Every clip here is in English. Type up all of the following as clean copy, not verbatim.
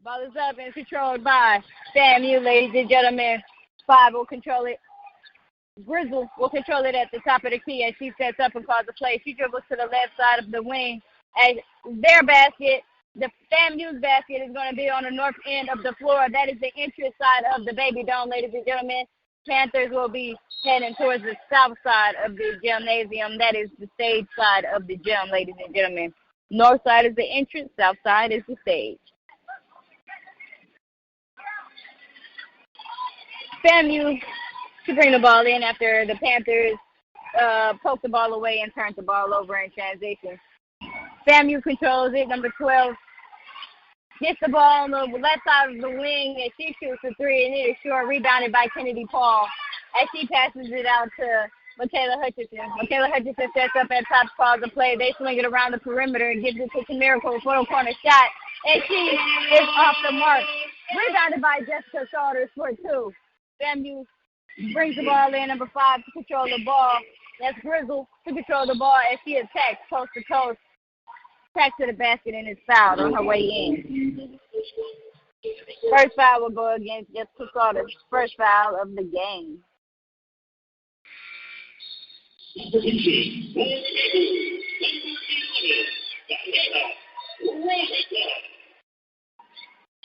Ball is up and controlled by Famu, ladies and gentlemen. 5 will control it. Grizzle will control it at the top of the key as she sets up and calls the play. She dribbles to the left side of the wing as their basket, the FAMU's basket, is going to be on the north end of the floor. That is the entrance side of the Baby Dome, ladies and gentlemen. Panthers will be heading towards the south side of the gymnasium. That is the stage side of the gym, ladies and gentlemen. North side is the entrance, south side is the stage. FAMU to bring the ball in after the Panthers poke the ball away and turn the ball over in transition. FAMU controls it. Number 12 gets the ball on the left side of the wing and she shoots a three, and it is short, rebounded by Kennedy Paul as she passes it out to Michaela Hutchinson. Michaela Hutchinson sets up at top, calls the play. They swing it around the perimeter and gives it to Miracle for a corner shot, and she is off the mark. Rebounded by Jessica Saunders for 2. FAMU brings the ball in, number 5 to control the ball. That's Grizzle to control the ball as she attacks coast to coast. Back to the basket and is fouled on her way in. First foul will go against Jessica Saunders. First foul of the game.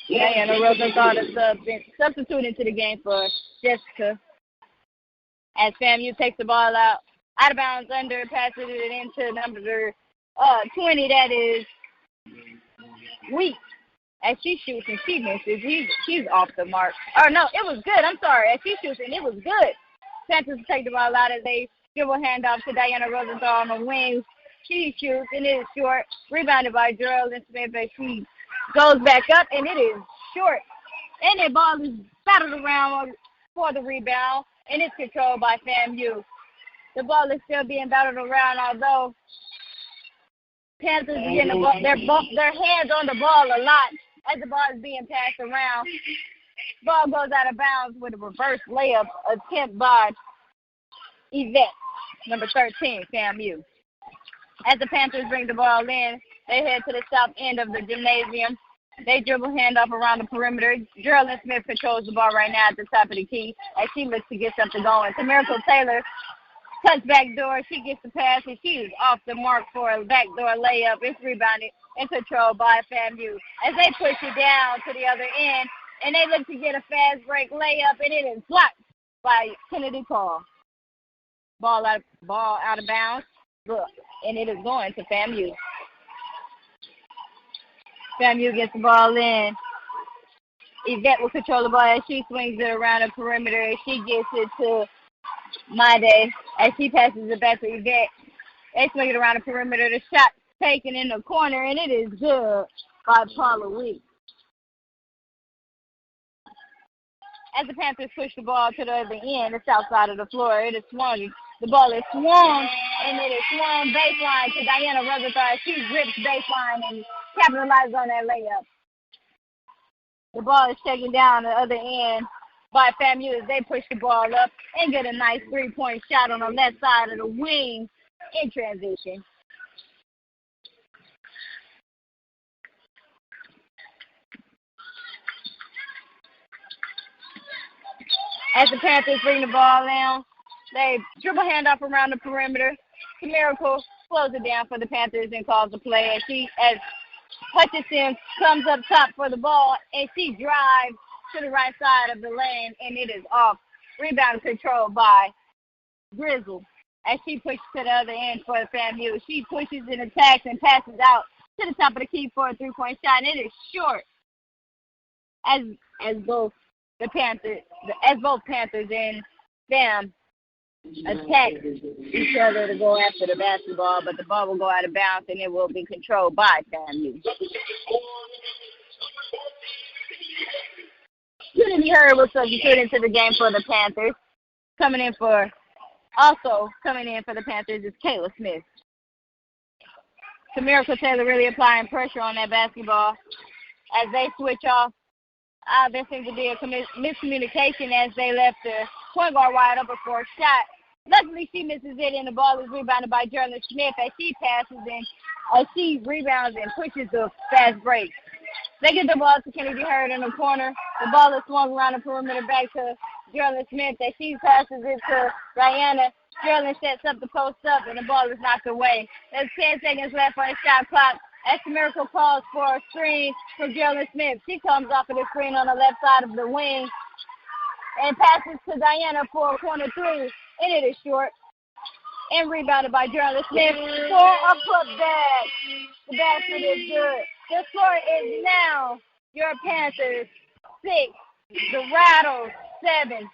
Diana Rosenthal is substituting into the game for Jessica. As FAMU takes the ball out of bounds under, passes it into number 20, that is Weeks. As she shoots and she misses, she's off the mark. Oh, no, it was good. I'm sorry. As she shoots and it was good. Panthers take the ball out as they give a handoff to Diana Rosenthal on the wings. She shoots and it is short. Rebounded by Geraldine Smith as she goes back up and it is short. And the ball is battled around for the rebound and it's controlled by FAMU. The ball is still being battled around, although Panthers are getting the ball, their hands on the ball a lot as the ball is being passed around. Ball goes out of bounds with a reverse layup attempt by Yvette, number 13, FAMU. As the Panthers bring the ball in, they head to the south end of the gymnasium. They dribble handoff around the perimeter. Geraldine Smith controls the ball right now at the top of the key as she looks to get something going. To Miracle Taylor, touch back door. She gets the pass and she is off the mark for a backdoor layup. It's rebounded and controlled by FAMU as they push it down to the other end and they look to get a fast break layup and it is blocked by Kennedy Paul. Ball out of bounds. Look, and it is going to FAMU. FAMU gets the ball in. Yvette will control the ball as she swings it around the perimeter and she gets it to Mayday as she passes it back to Yvette. They swing it around the perimeter. The shot taken in the corner and it is good by Paula Weeks. As the Panthers push the ball to the other end, the south side of the floor, it is swung. The ball is swung, and it is swung baseline to Diana Rosenthal. She rips baseline and capitalizes on that layup. The ball is taken down the other end by FAMU as they push the ball up and get a nice three-point shot on the left side of the wing in transition. As the Panthers bring the ball down, they dribble handoff around the perimeter. Miracle slows it down for the Panthers and calls the play. As Hutchinson comes up top for the ball, and she drives to the right side of the lane, and it is off. Rebound controlled by Grizzle as she pushes to the other end for the FAMU. She pushes and attacks and passes out to the top of the key for a three-point shot, and it is short. As both Panthers and Sam attack each other to go after the basketball, but the ball will go out of bounds and it will be controlled by FAMU. Kennedy Hurd will substitute into the game for the Panthers. Coming in for the Panthers is Kayla Smith. Miracle Taylor really applying pressure on that basketball as they switch off. There seems to be a miscommunication as they left the point guard wide open for a shot. Luckily, she misses it, and the ball is rebounded by Geraldine Smith as she passes and as she rebounds and pushes the fast break. They get the ball to Kennedy Hurd in the corner. The ball is swung around the perimeter back to Geraldine Smith. As she passes it to Diana. Geraldine sets up the post up, and the ball is knocked away. There's 10 seconds left on the shot clock. As Miracle calls for a screen for Geraldine Smith. She comes off of the screen on the left side of the wing and passes to Diana for a corner three. And it is short. And rebounded by Geraldine Smith for a putback. The basket is good. The score is now your Panthers 6, the Rattles 7.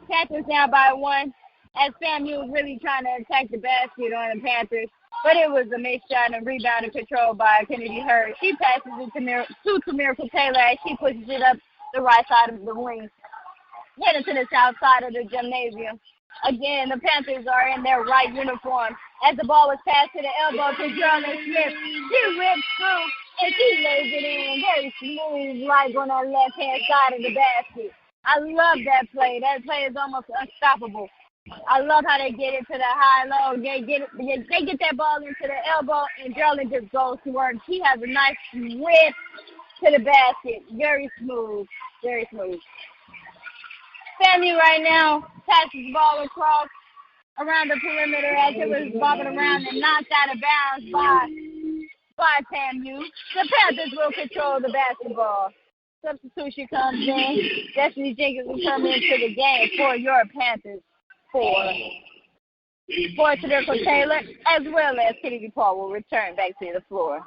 Panthers down by 1. As FAMU was really trying to attack the basket on the Panthers, but it was a missed shot and rebound and controlled by Kennedy Hurd. She passes it to Miracle Taylor as she pushes it up the right side of the wing, heading to the south side of the gymnasium. Again, the Panthers are in their right uniform. As the ball was passed to the elbow to Geraldine Smith, she rips through and she lays it in very smooth, like on that left-hand side of the basket. I love that play. That play is almost unstoppable. I love how they get it to the high-low. They get that ball into the elbow, and Geraldine just goes to work. She has a nice rip to the basket. Very smooth. Very smooth. FAMU right now passes the ball across around the perimeter as it was bobbing around and knocked out of bounds by FAMU. The Panthers will control the basketball. Substitution comes in. Destiny Jenkins will come into the game for your Panthers. For Miracle Taylor, as well as Kennedy Paul will return back to the floor.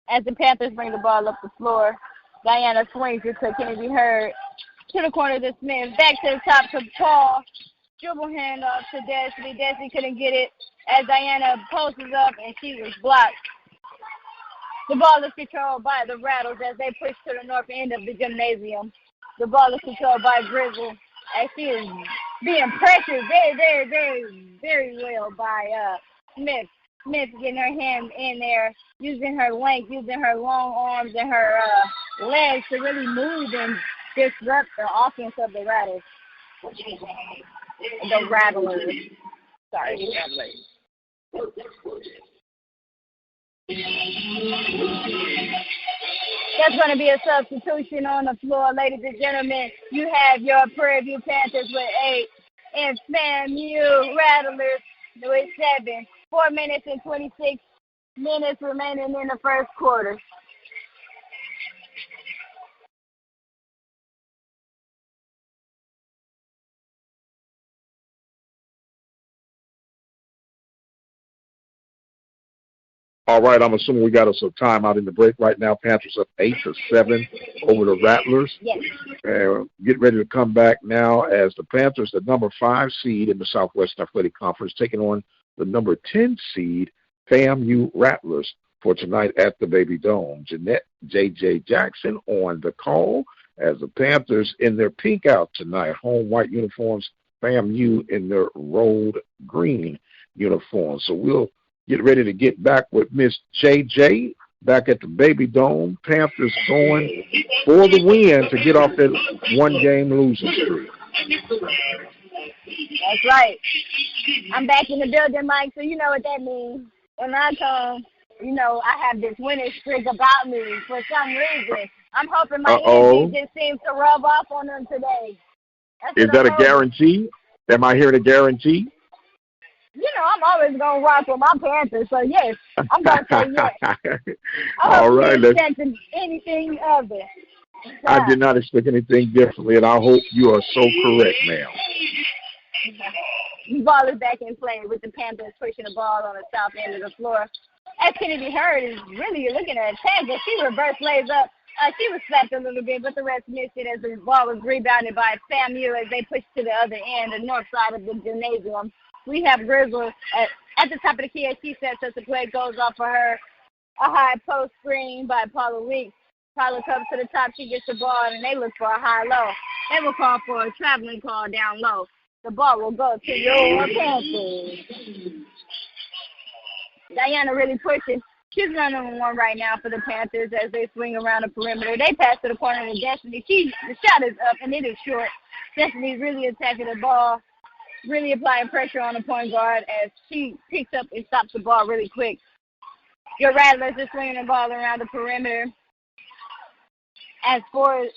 As the Panthers bring the ball up the floor, Diana swings it to Kennedy Hurd. To the corner to Smith. Back to the top to Paul. Dribble hand off to Destiny. Destiny couldn't get it as Diana posts up and she was blocked. The ball is controlled by the Rattles as they push to the north end of the gymnasium. The ball is controlled by Grizzle as she is being pressured very well by Smith. Smith getting her hand in there, using her length, using her long arms and her legs to really move and disrupt the offense of the Rattles. The Rattlers. Sorry, the Rattlers. There's going to be a substitution on the floor, ladies and gentlemen. You have your Prairie View Panthers with 8 and FAMU Rattlers with 7. 4 minutes and 26 minutes remaining in the first quarter. All right, I'm assuming we got us some time out in the break right now. Panthers up 8-7 over the Rattlers. Yes. Get ready to come back now as the Panthers, the number 5 seed in the Southwest Athletic Conference, taking on the number 10 seed, FAMU Rattlers, for tonight at the Baby Dome. Jeanette J.J. Jackson on the call as the Panthers in their pink out tonight, home white uniforms, FAMU in their road green uniforms. So we'll get ready to get back with Miss J.J. back at the Baby Dome. Panthers going for the win to get off that one-game losing streak. That's right. I'm back in the building, Mike, so you know what that means. When I come, you know, I have this winning streak about me for some reason. I'm hoping my energy just seems to rub off on them today. Is that a guarantee? Am I hearing a guarantee? You know, I'm always going to rock with my Panthers, so yes, I'm going to say yes. All right. Let's expect anything of it. I did not expect anything differently, and I hope you are so correct, ma'am. The ball is back in play with the Panthers pushing the ball on the south end of the floor. As Kennedy Hurd is really looking at attack, but she reverse lays up. She was slapped a little bit, but the rest missed it as the ball was rebounded by FAMU as they pushed to the other end, the north side of the gymnasium. We have Grizzle at the top of the key as she sets us. The play goes off for her. A high post screen by Paula Weeks. Paula comes to the top. She gets the ball, and they look for a high-low. They will call for a traveling call down low. The ball will go to your Panthers. Diana really pushing. She's running one right now for the Panthers as they swing around the perimeter. They pass to the corner to Destiny. The shot is up, and it is short. Destiny's really attacking the ball. really applying pressure on the point guard as she picks up and stops the ball really quick. Your Rattlers are swinging the ball around the perimeter. As Monday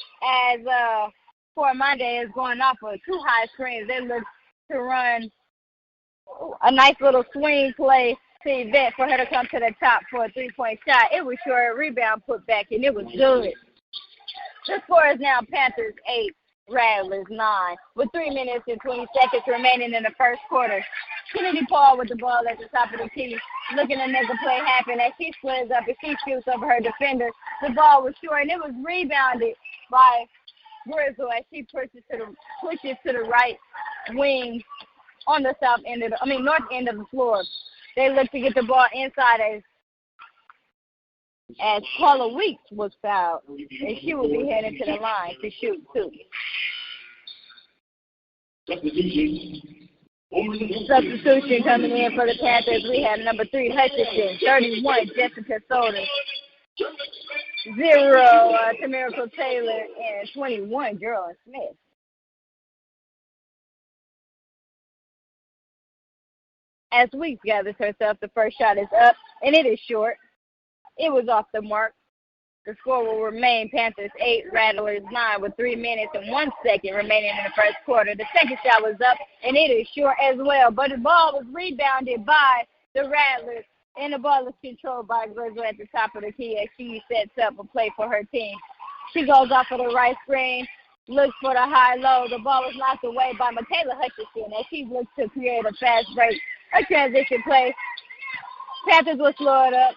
is going off of two high screens, they look to run a nice little swing play to Yvette for her to come to the top for a three-point shot. It was short, rebound put back, and it was good. The score is now Panthers 8, Rattlers 9, with 3 minutes and 20 seconds remaining in the first quarter. Kennedy Paul with the ball at the top of the key, looking to make a play happen as she splits up and she shoots over her defender. The ball was short, and it was rebounded by Grizzle as she pushes to the right wing on the north end of the floor. They look to get the ball inside as Paula Weeks was fouled, and she will be heading to the line to shoot too. Substitution coming in for the Panthers. We have number 3 Hutchinson, 31 Jessica Soder, 0 Tamirica Taylor, and 21 Geraldine Smith. As Weeks gathers herself, the first shot is up, and it is short. It was off the mark. The score will remain Panthers 8, Rattlers 9 with 3 minutes and 1 second remaining in the first quarter. The second shot was up, and it is short as well. But the ball was rebounded by the Rattlers, and the ball is controlled by Grizzle at the top of the key as she sets up a play for her team. She goes off of the right screen, looks for the high-low. The ball was knocked away by Michaela Hutchinson as she looks to create a fast break. A transition play. Panthers will slow it up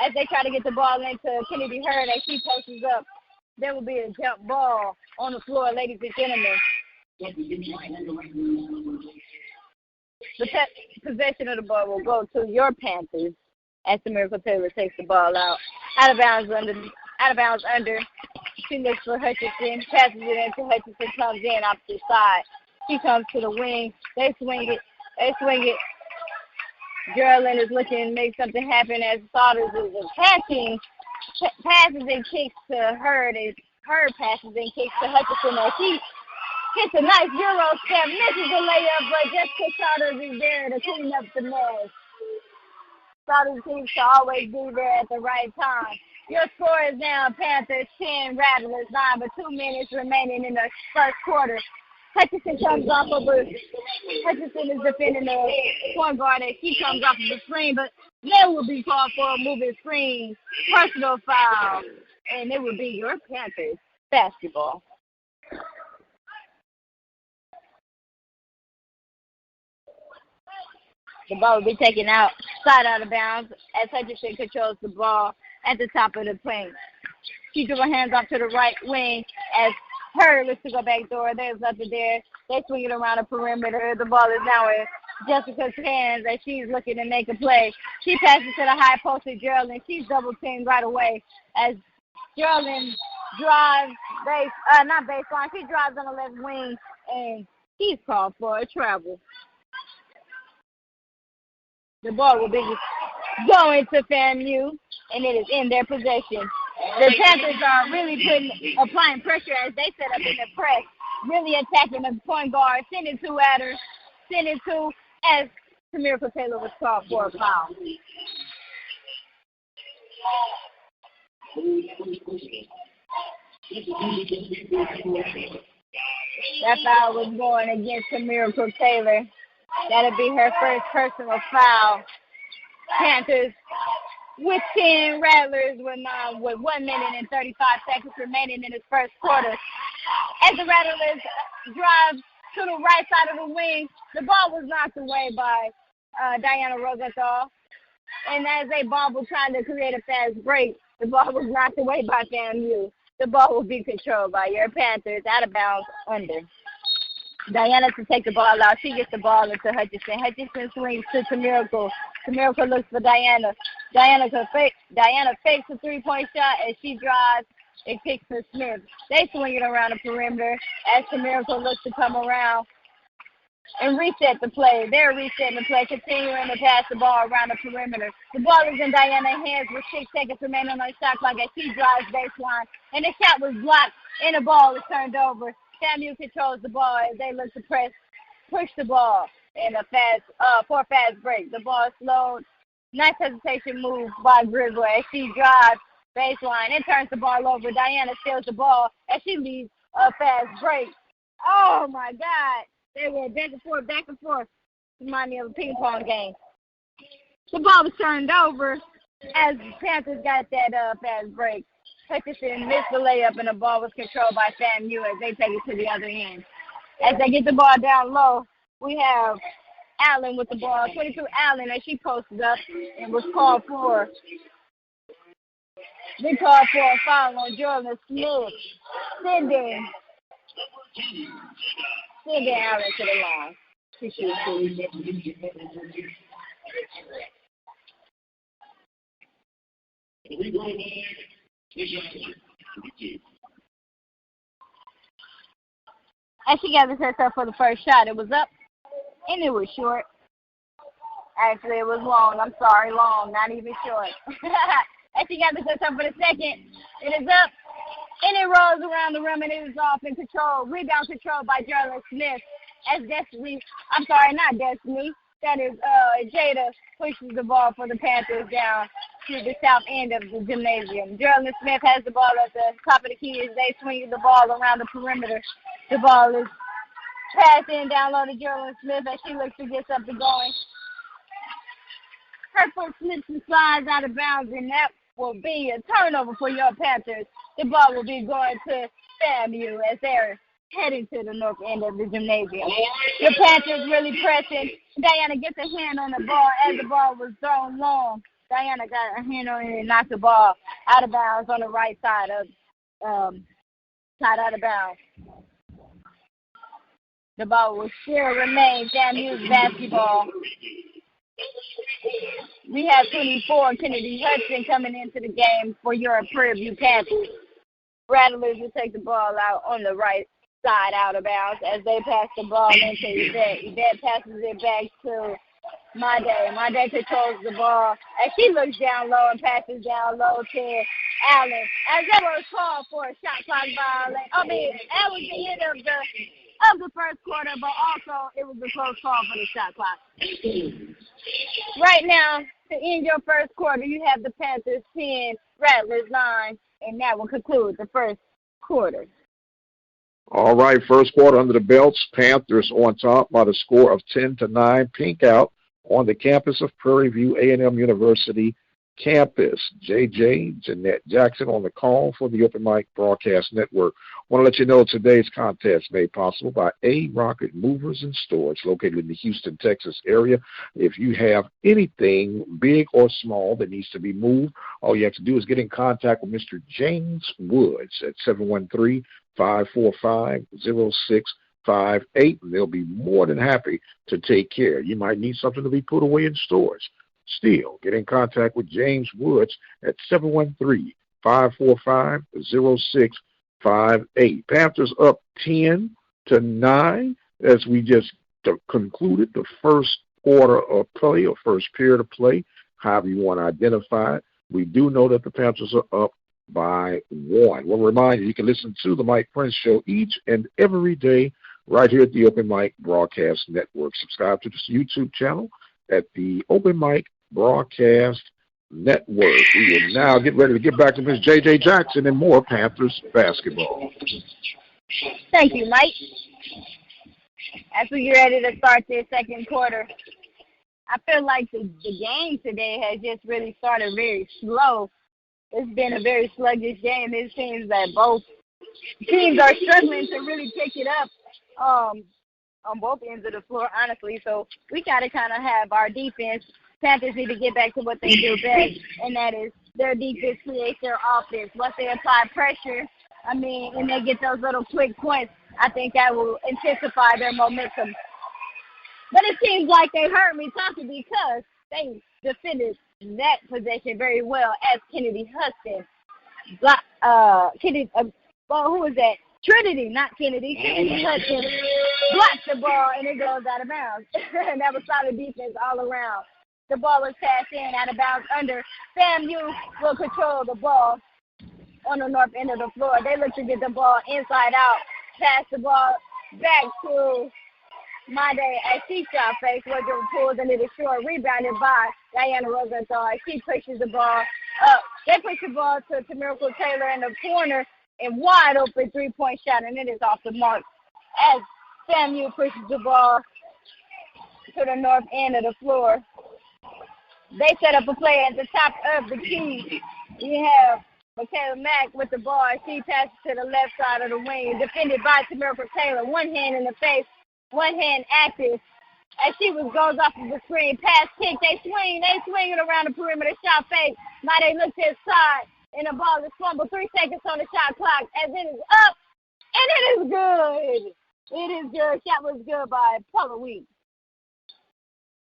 as they try to get the ball into Kennedy Hurd as she posts up. There will be a jump ball on the floor, ladies and gentlemen. The possession of the ball will go to your Panthers as Tamirica Taylor takes the ball out. Out of bounds under. She looks for Hutchinson, passes it into Hutchinson, comes in opposite side. She comes to the wing. They swing it. Geraldine is looking to make something happen as Saunders is attacking. Passes and kicks to Hurd. Hurd passes and kicks to Hutchinson as he hits a nice Euro step, misses the layup, but Jessica Saunders is there to clean up the mess. Saunders seems to always be there at the right time. Your score is now Panthers 10, Rattlers 9, with 2 minutes remaining in the first quarter. Hutchinson is defending the point guard as she comes off of the screen, but there will be called for a moving screen, personal foul, and it will be your Panthers basketball. The ball will be taken outside out of bounds as Hutchinson controls the ball at the top of the paint. She threw her hands off to the right wing as Hurd looks to go back door. There's nothing there. They swing it around the perimeter. The ball is now in Jessica's hands as she's looking to make a play. She passes to the high post to Geraldine. She's double teamed right away as Geraldine drives not baseline. She drives on the left wing and she's called for a travel. The ball will be going to FAMU, and it is in their possession. The Panthers are really applying pressure as they set up in the press, really attacking the point guard, sending two at her, as Tamirica Taylor was called for a foul. That foul was going against Tamirica Taylor. That'll be her first personal foul. Panthers with 10, Rattlers with 9, with 1 minute and 35 seconds remaining in this first quarter. As the Rattlers drive to the right side of the wing, the ball was knocked away by Diana Rosenthal. And as they bobble trying to create a fast break, the ball was knocked away by FAMU. The ball will be controlled by your Panthers out of bounds under. Diana to take the ball out. She gets the ball into Hutchinson. Hutchinson swings to Tamirica. Tamirica looks for Diana. Diana fakes a three-point shot as she drives and kicks to Smith. They swing it around the perimeter as Tamirica looks to come around and reset the play. They're resetting the play, continuing to pass the ball around the perimeter. The ball is in Diana's hands with 6 seconds remaining on the shot clock as she drives baseline. And the shot was blocked and the ball is turned over. FAMU controls the ball as they look to press push the ball in a for a fast break. The ball is slowed. Nice hesitation move by Grizzly as she drives baseline and turns the ball over. Diana steals the ball as she leads a fast break. Oh, my God. They were back and forth, back and forth. Remind me of a ping pong game. The ball was turned over as the Panthers got that fast break. Hutchinson missed the layup, and the ball was controlled by Famu as they take it to the other end. As they get the ball down low, we have Allen with the ball. 22 Allen as she posted up and was called for. They called for a foul on Jordan Smith, sending Allen to the line. As she gathered herself for the first shot, it was up, and it was short. Actually, it was long. I'm sorry, long, not even short. As she gathered herself for the second, it is up, and it rolls around the rim, and it is off in control. Rebound control by Jordan Smith. As Destiny, I'm sorry, not Destiny. That is Jada pushes the ball for the Panthers down to the south end of the gymnasium. Jordan Smith has the ball at the top of the key as they swing the ball around the perimeter. The ball is passed in down low to Jordan Smith as she looks to get something going. Her foot slips and slides out of bounds, and that will be a turnover for your Panthers. The ball will be going to FAMU as they're heading to the north end of the gymnasium. Your Panthers really pressing. Diana gets a hand on the ball as the ball was thrown long. Diana got her hand on it and knocked the ball out of bounds on the right side out of bounds. The ball will still remain FAMU's basketball. We have 24 Kennedy Hudson coming into the game for your Prairie View Panthers. Rattlers will take the ball out on the right side out of bounds as they pass the ball into Yvette. Yvette passes it back to Monday. Monday controls the ball as she looks down low and passes down low to Allen. As that was called for a shot clock violation. That was the end of the first quarter, but also it was a close call for the shot clock. Right now, to end your first quarter, you have the Panthers 10, Rattlers 9, and that will conclude the first quarter. All right, first quarter under the belts. Panthers on top by the score of 10-9. Pink out on the campus of Prairie View A&M University campus. JJ, Jeanette Jackson on the call for the Open Mic Broadcast Network. Want to let you know today's contest made possible by A Rocket Movers and Storage located in the Houston, Texas area. If you have anything big or small that needs to be moved, all you have to do is get in contact with Mr. James Woods at 713-545-0658. They'll be more than happy to take care. You might need something to be put away in storage. Still, get in contact with James Woods at 713-545-0658. Panthers up 10-9 as we just concluded the first quarter of play or first period of play, however you want to identify it. We do know that the Panthers are up by 1. We'll remind you, you can listen to the Mike Prince Show each and every day right here at the Open Mic Broadcast Network. Subscribe to this YouTube channel at the Open Mic Broadcast Network. We will now get ready to get back to Ms. J.J. Jackson and more Panthers basketball. Thank you, Mike. As we get ready to start this second quarter, I feel like the game today has just really started very slow. It's been a very sluggish game. It seems that both teams are struggling to really pick it up on both ends of the floor, honestly. So we got to kind of have our defense. Panthers need to get back to what they do best, and that is their defense creates their offense. Once they apply pressure, and they get those little quick points, I think that will intensify their momentum. But it seems like they heard me talking because they defended that possession very well as Kennedy Hudson. Who was that? Trinity, not Kennedy. Kennedy Hudson blocks the ball and it goes out of bounds. And that was solid defense all around. The ball is passed in out of bounds under. FAMU will control the ball on the north end of the floor. They look to get the ball inside out, pass the ball back to Made as she shot fake. Woodrow pulls into the short, rebounded by Diana Rosenthal. She pushes the ball up. They push the ball to Miracle Taylor in the corner and wide open three-point shot, and it is off the mark as FAMU pushes the ball to the north end of the floor. They set up a play at the top of the key. We have Michaela Mack with the ball. She passes to the left side of the wing, defended by Miracle Taylor. One hand in the face, one hand active. As she goes off of the screen, pass kick, they swing it around the perimeter, shot fake. Made looks to his side, and the ball is fumbled. 3 seconds on the shot clock as it is up, and it is good. It is good. Shot was good by Paula Weeks.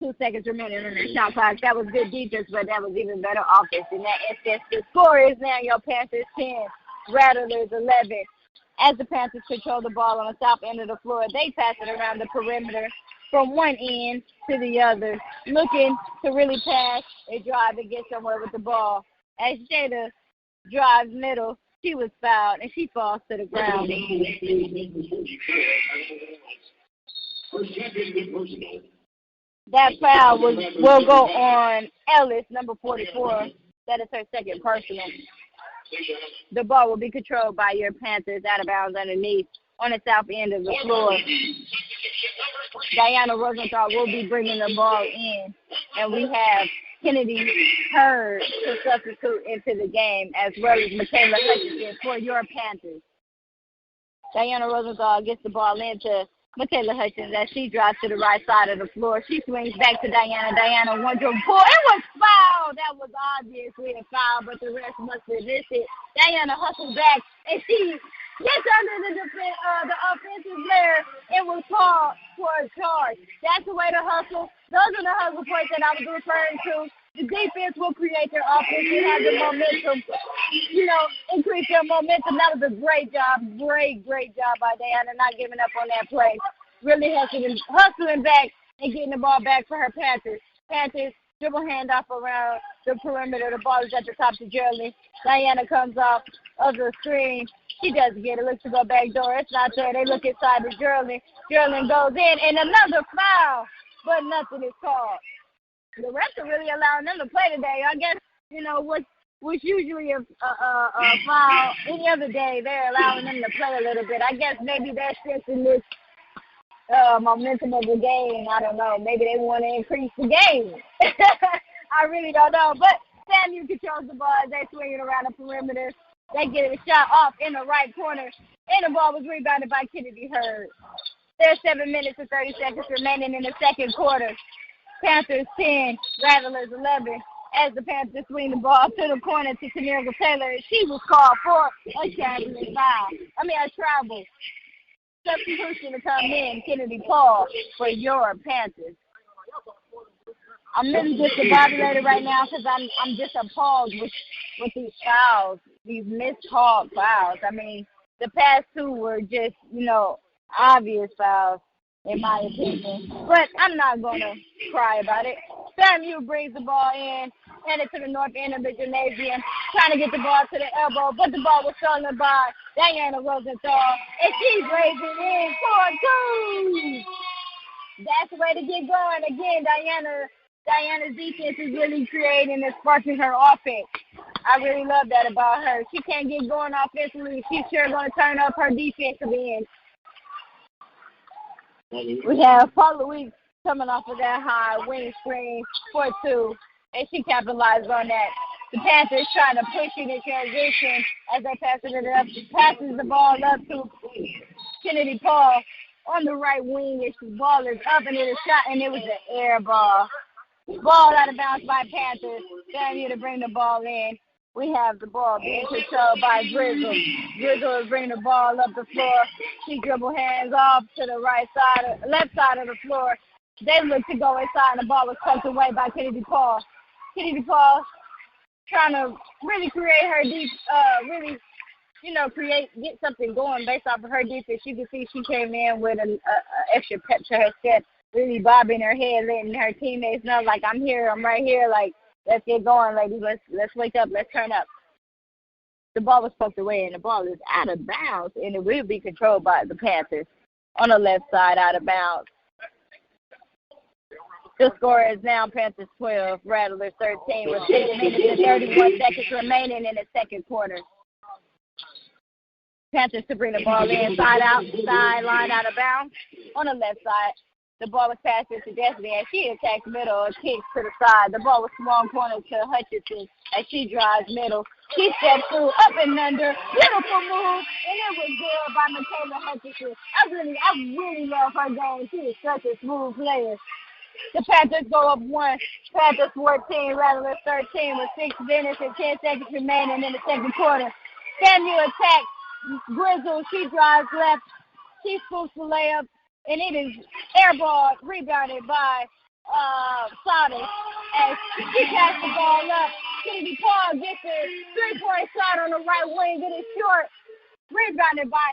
2 seconds remaining on the shot clock. That was good defense, but that was even better offense in that instance. The score is now your Panthers 10, Rattlers 11. As the Panthers control the ball on the south end of the floor, they pass it around the perimeter from one end to the other, looking to really pass a drive and get somewhere with the ball. As Jada drives middle, she was fouled, and she falls to the ground. That foul will go on Ellis, number 44. That is her second personal. The ball will be controlled by your Panthers out of bounds underneath on the south end of the floor. Diana Rosenthal will be bringing the ball in, and we have Kennedy Hurd to substitute into the game, as well as Michaela Hutchinson for your Panthers. Diana Rosenthal gets the ball into Michaela Hutchins as she drops to the right side of the floor. She swings back to Diana. Diana wants to pull. It was foul. That was obviously a foul, but the rest must have missed it. Diana hustles back, and she gets under the offensive layer. It was called for a charge. That's the way to hustle. Those are the hustle points that I was referring to. The defense will create their offense and have the momentum, increase their momentum. That was a great job, great job by Diana, not giving up on that play. Really hustling back and getting the ball back for her Panthers. Panthers dribble handoff around the perimeter. The ball is at the top to Geraldine. Diana comes off of the screen. She doesn't get it. Looks to go back door. It's not there. They look inside to Geraldine. Geraldine goes in, and another foul, but nothing is called. The refs are really allowing them to play today. I guess, what's usually a foul any other day, they're allowing them to play a little bit. I guess maybe that's just in this momentum of the game. I don't know. Maybe they want to increase the game. I really don't know. But FAMU controls the ball as they swing it around the perimeter. They get a shot off in the right corner, and the ball was rebounded by Kennedy Hurd. There's 7 minutes and 30 seconds remaining in the second quarter. Panthers 10, Rattlers 11. As the Panthers swing the ball to the corner to Miracle Taylor, she was called for a travel. Substitution to come in, Kennedy Paul for your Panthers. I'm really discombobulated right now because I'm just appalled with these fouls, these miscalled fouls. I mean, the past two were just, obvious fouls, in my opinion. But I'm not going to cry about it. FAMU brings the ball in, headed to the north end of the gymnasium, trying to get the ball to the elbow, but the ball was stolen by Diana Rosenthal, and she brings it in for 2. That's the way to get going. Again, Diana's defense is really creating and sparking her offense. I really love that about her. She can't get going offensively. She's sure going to turn up her defensive end. We have Paula Weeks coming off of that high wing screen for 2, and she capitalized on that. The Panthers trying to push it in transition as they passes the ball up to Kennedy Paul on the right wing, and the ball is up, and it is shot, and it was an air ball. Ball out of bounds by Panthers. FAMU to bring the ball in. We have the ball being controlled by Grizzle. Grizzle is bringing the ball up the floor. She dribble hands off to the left side of the floor. They look to go inside, and the ball was tucked away by Kennedy Paul. Kennedy Paul trying to really create her get something going based off of her defense. You can see she came in with an extra pep to her step, really bobbing her head, letting her teammates know, like, I'm here, I'm right here, like, let's get going, ladies. Let's wake up. Let's turn up. The ball was poked away, and the ball is out of bounds, and it will be controlled by the Panthers on the left side, out of bounds. The score is now Panthers 12, Rattlers 13 with 6 minutes and 31 seconds remaining in the second quarter. Panthers to bring the ball in, sideline out of bounds. On the left side, the ball was passed to Destiny as she attacks middle and kicks to the side. The ball was swung corner to Hutchinson as she drives middle. She steps through, up and under, beautiful move, and it was good by Michaela Hutchinson. I really love her game. She is such a smooth player. The Panthers go up 1. Panthers 14, Rattlers 13 with 6 minutes and 10 seconds remaining in the second quarter. Famu attacks Grizzle. She drives left. She spoofs the layup, and it is airball rebounded by Sauter as she passes the ball up. Kennedy Paul gets a 3-point shot on the right wing. It is short. Rebounded by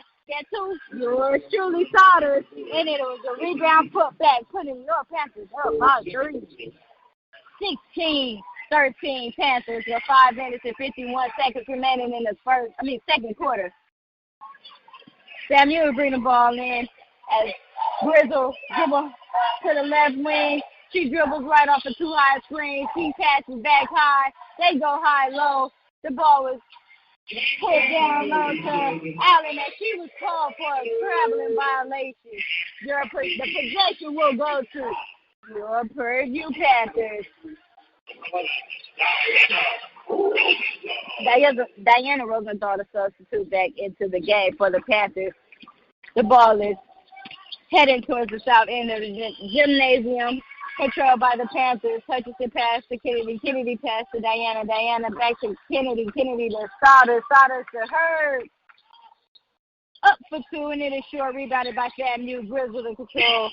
yours truly Sauter, and it was a rebound putback, putting your Panthers up by 3. 16-13 Panthers with 5 minutes and 51 seconds remaining in the second quarter. Samuel bring the ball in as Grizzle dribbles to the left wing. She dribbles right off a too-high screen. She passes back high. They go high-low. The ball was put down low to Allen as she was called for a traveling violation. The possession will go to your Purdue Panthers. Diana Rosenthal, the substitute, back into the game for the Panthers. The ball is heading towards the south end of the gymnasium, controlled by the Panthers. Hutchinson pass to Kennedy. Kennedy pass to Diana. Diana back to Kennedy. Kennedy to Sauter. Sauter to Hurd. Up for 2, and it is short. Rebounded by FAMU. Grizzle to control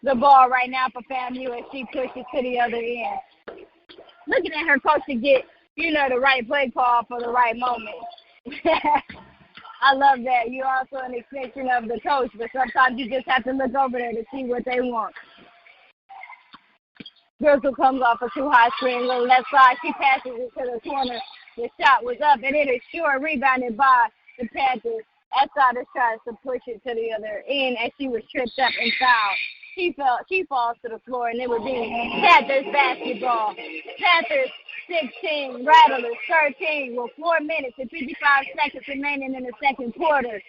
the ball right now for FAMU as she pushes to the other end. Looking at her coach to get, the right play call for the right moment. I love that. You're also an extension of the coach, but sometimes you just have to look over there to see what they want. Grizzle comes off a too-high screen, little left side. She passes it to the corner. The shot was up, and it is short, rebounded by the Panthers. As Sauter tries to push it to the other end as she was tripped up and fouled. She falls to the floor, and it would be Panthers basketball. Panthers 16, Rattlers 13 with 4 minutes and 55 seconds remaining in the second quarter.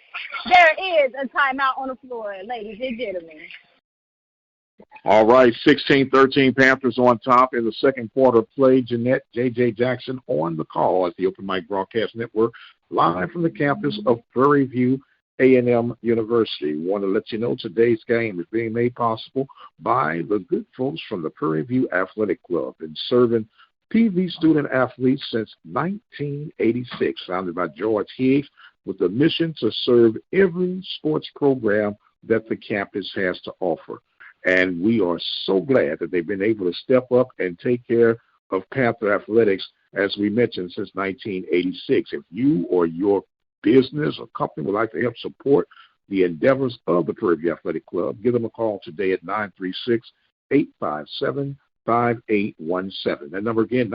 There is a timeout on the floor, ladies and gentlemen. All right, 16-13 Panthers on top in the second quarter play. Jeanette J.J. Jackson on the call at the Open Mic Broadcast Network, live from the campus of Prairie View A&M University. We want to let you know today's game is being made possible by the good folks from the Prairie View Athletic Club, and serving PV student athletes since 1986, founded by George Higgs, with the mission to serve every sports program that the campus has to offer. And we are so glad that they've been able to step up and take care of Panther athletics, as we mentioned, since 1986. If you or your business or company would like to help support the endeavors of the Prairie View Athletic Club, give them a call today at 936-857-5817. That number again,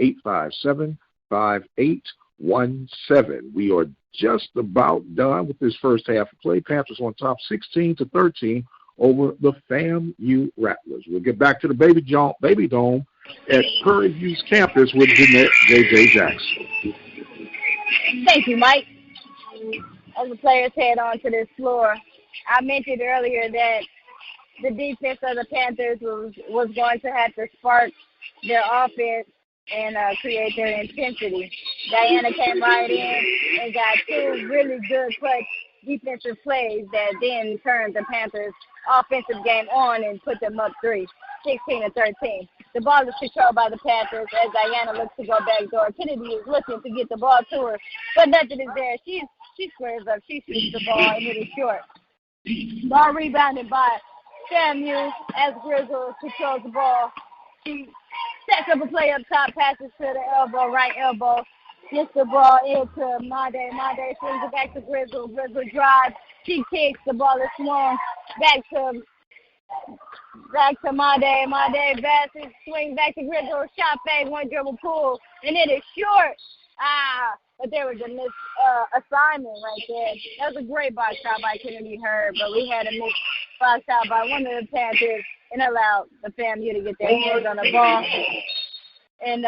936-857-5817. We are just about done with this first half of play. Panthers on top 16-13 over the FAMU Rattlers. We'll get back to the Baby Dome at Prairie View's campus with Jeanette J.J. Jackson. Thank you, Mike. As the players head onto this floor, I mentioned earlier that the defense of the Panthers was going to have to spark their offense and create their intensity. Diana came right in and got 2 really good clutch defensive plays that then turned the Panthers' offensive game on and put them up 3, 16-13. The ball is controlled by the Panthers as Diana looks to go back door. Kennedy is looking to get the ball to her, but nothing is there. She squares up. She shoots the ball, and it is short. Ball rebounded by FAMU as Grizzle controls the ball. She sets up a play up top, passes to the elbow, right elbow. Gets the ball into Made. Made swings it back to Grizzle. Grizzle drives. She kicks. The ball is swung back to Made. Made passes, swings back to Grizzle. Shot fake, 1 dribble pull, and it is short. But there was a assignment right there. That was a great box shot by Kennedy Hurd, but we had a missed box shot by one of the Panthers, and allowed the FAMU to get their hands on the ball. And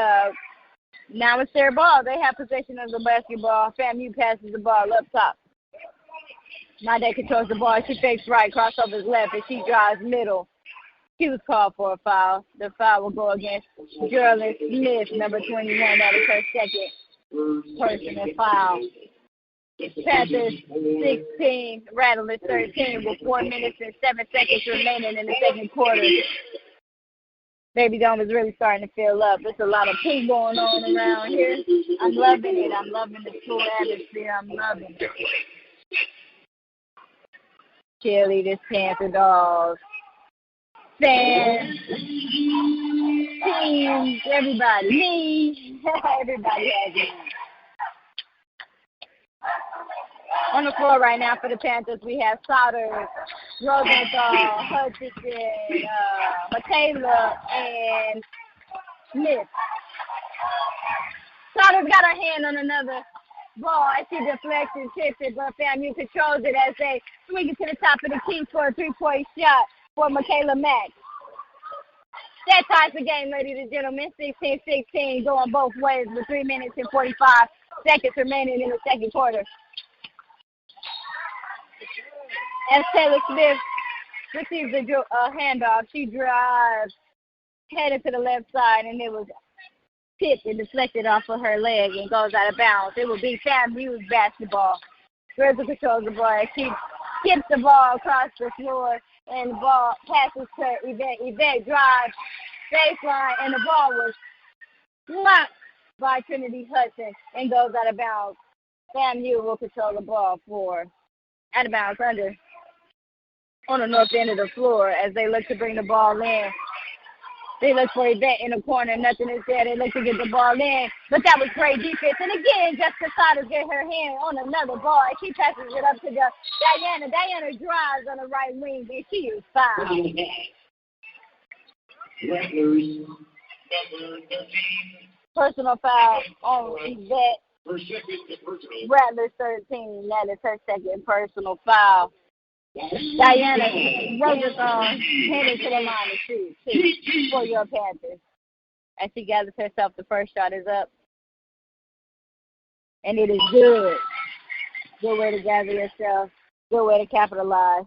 now it's their ball. They have possession of the basketball. FAMU passes the ball up top. Nade controls the ball. She fakes right, crossovers left, and she drives middle. She was called for a foul. The foul will go against Geraldine Smith, number 21. That is her second personal foul. Panthers 16, Rattlers 13 with 4 minutes and 7 seconds remaining in the second quarter. Baby Dome is really starting to fill up. There's a lot of pink going on around here. I'm loving it. I'm loving the school atmosphere. I'm loving it. Cheerleaders, Panther dolls, fans, teams, everybody. Me. Everybody has it. On the floor right now for the Panthers, we have Sauter, Rosenthal, Hutchinson, Michaela, and Smith. Sauter's got her hand on another ball as she deflects and tips it, but FAMU controls it as they swing it to the top of the key for a three-point shot for Michaela Mack. That ties the game, ladies and gentlemen. 16-16 going both ways with 3 minutes and 45 seconds remaining in the second quarter. As Taylor Smith receives a handoff, she drives, headed to the left side, and it was tipped and deflected off of her leg and goes out of bounds. It will be FAMU's basketball. Grizzle controls the ball. She skips the ball across the floor, and the ball passes to Yvette. Yvette drives baseline, and the ball was blocked by Trinity Hudson and goes out of bounds. FAMU will control the ball for out of bounds under on the north end of the floor as they look to bring the ball in. They look for Yvette in the corner. Nothing is there. They look to get the ball in. But that was great defense. And again, Jessica Sauter get her hand on another ball. And she passes it up to Diana. Diana drives on the right wing, and she is fouled. Personal foul on Yvette. Rattlers 13. That is her second personal foul. Diana Rosenthal headed to the line of shoot for your Panthers. As she gathers herself, the first shot is up. And it is good. Good way to gather yourself. Good way to capitalize.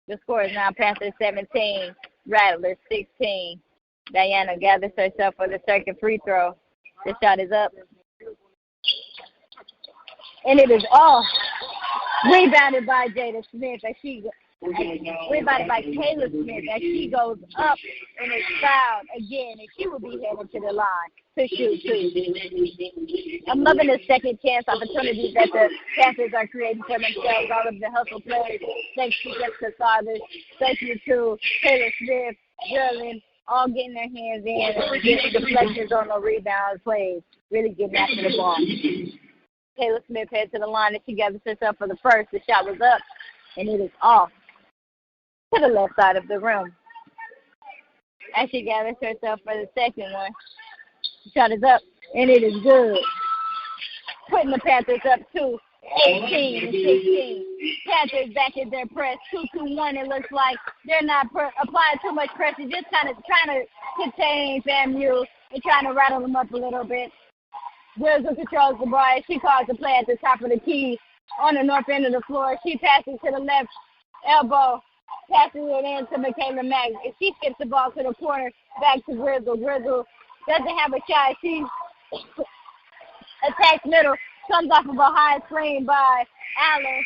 The score is now Panthers 17, Rattlers 16. Diana gathers herself for the second free throw. The shot is up. And it is off. Rebounded by Jada Smith as she rebounded by Kayla Smith as she goes up and is fouled again, and she will be headed to the line to shoot too. I'm loving the second chance opportunities that the Panthers are creating for themselves. All of the hustle plays, thanks to Jessica Sauter, thanks to Taylor Smith, Geraldine, all getting their hands in and getting deflections on the rebound plays, really getting after the ball. Taylor Smith heads to the line and she gathers herself for the first. The shot was up, and it is off to the left side of the rim. As she gathers herself for the second one, the shot is up, and it is good. Putting the Panthers up to 18-16. Panthers back in their press, 2-2-1. It looks like they're not applying too much pressure, just kind of trying to contain FAMU and trying to rattle them up a little bit. Grizzle controls the ball. She calls the play at the top of the key on the north end of the floor. She passes to the left elbow, passes it in to Michaela Mack. And she skips the ball to the corner, back to Grizzle. Grizzle doesn't have a shot. She attacks middle, comes off of a high screen by Allen,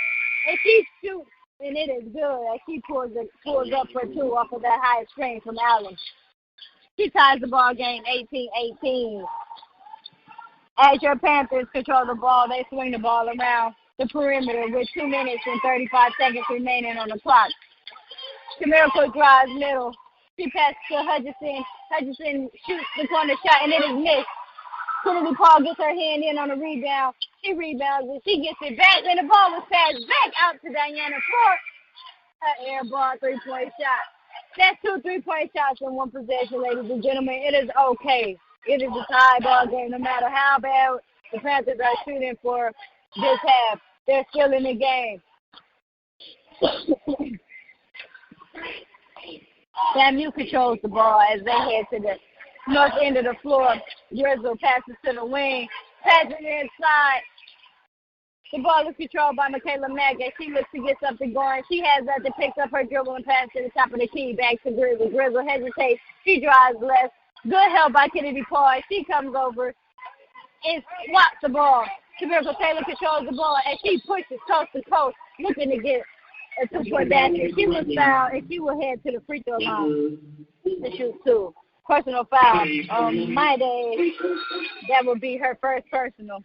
and she shoots, and it is good as she pulls up for two off of that high screen from Allen. She ties the ball game 18-18. As your Panthers control the ball, they swing the ball around the perimeter with 2 minutes and 35 seconds remaining on the clock. Miracle drives middle. She passes to Hutchinson. Hutchinson shoots the corner shot, and it is missed. Kennedy Paul gets her hand in on a rebound. She rebounds it. She gets it back, and the ball was passed back out to Diana for an air ball three-point shot. That's 2 3-point shots in one possession, ladies and gentlemen. It is okay. It is a tie ball game. No matter how bad the Panthers are shooting for this half, they're still in the game. Famu controls the ball as they head to the north end of the floor. Grizzle passes to the wing, passes inside. The ball is controlled by Michaela Mack as she looks to get something going. She has that to pick up her dribble and pass to the top of the key. Back to Grizzle. Grizzle hesitates. She drives left. Good help by Kennedy Paul. She comes over and swats the ball. Miracle Taylor controls the ball as she pushes coast to coast, looking to get a 2-point basket. She was fouled and she will head to the free throw line to shoot 2. Personal foul. On my day, that would be her first personal.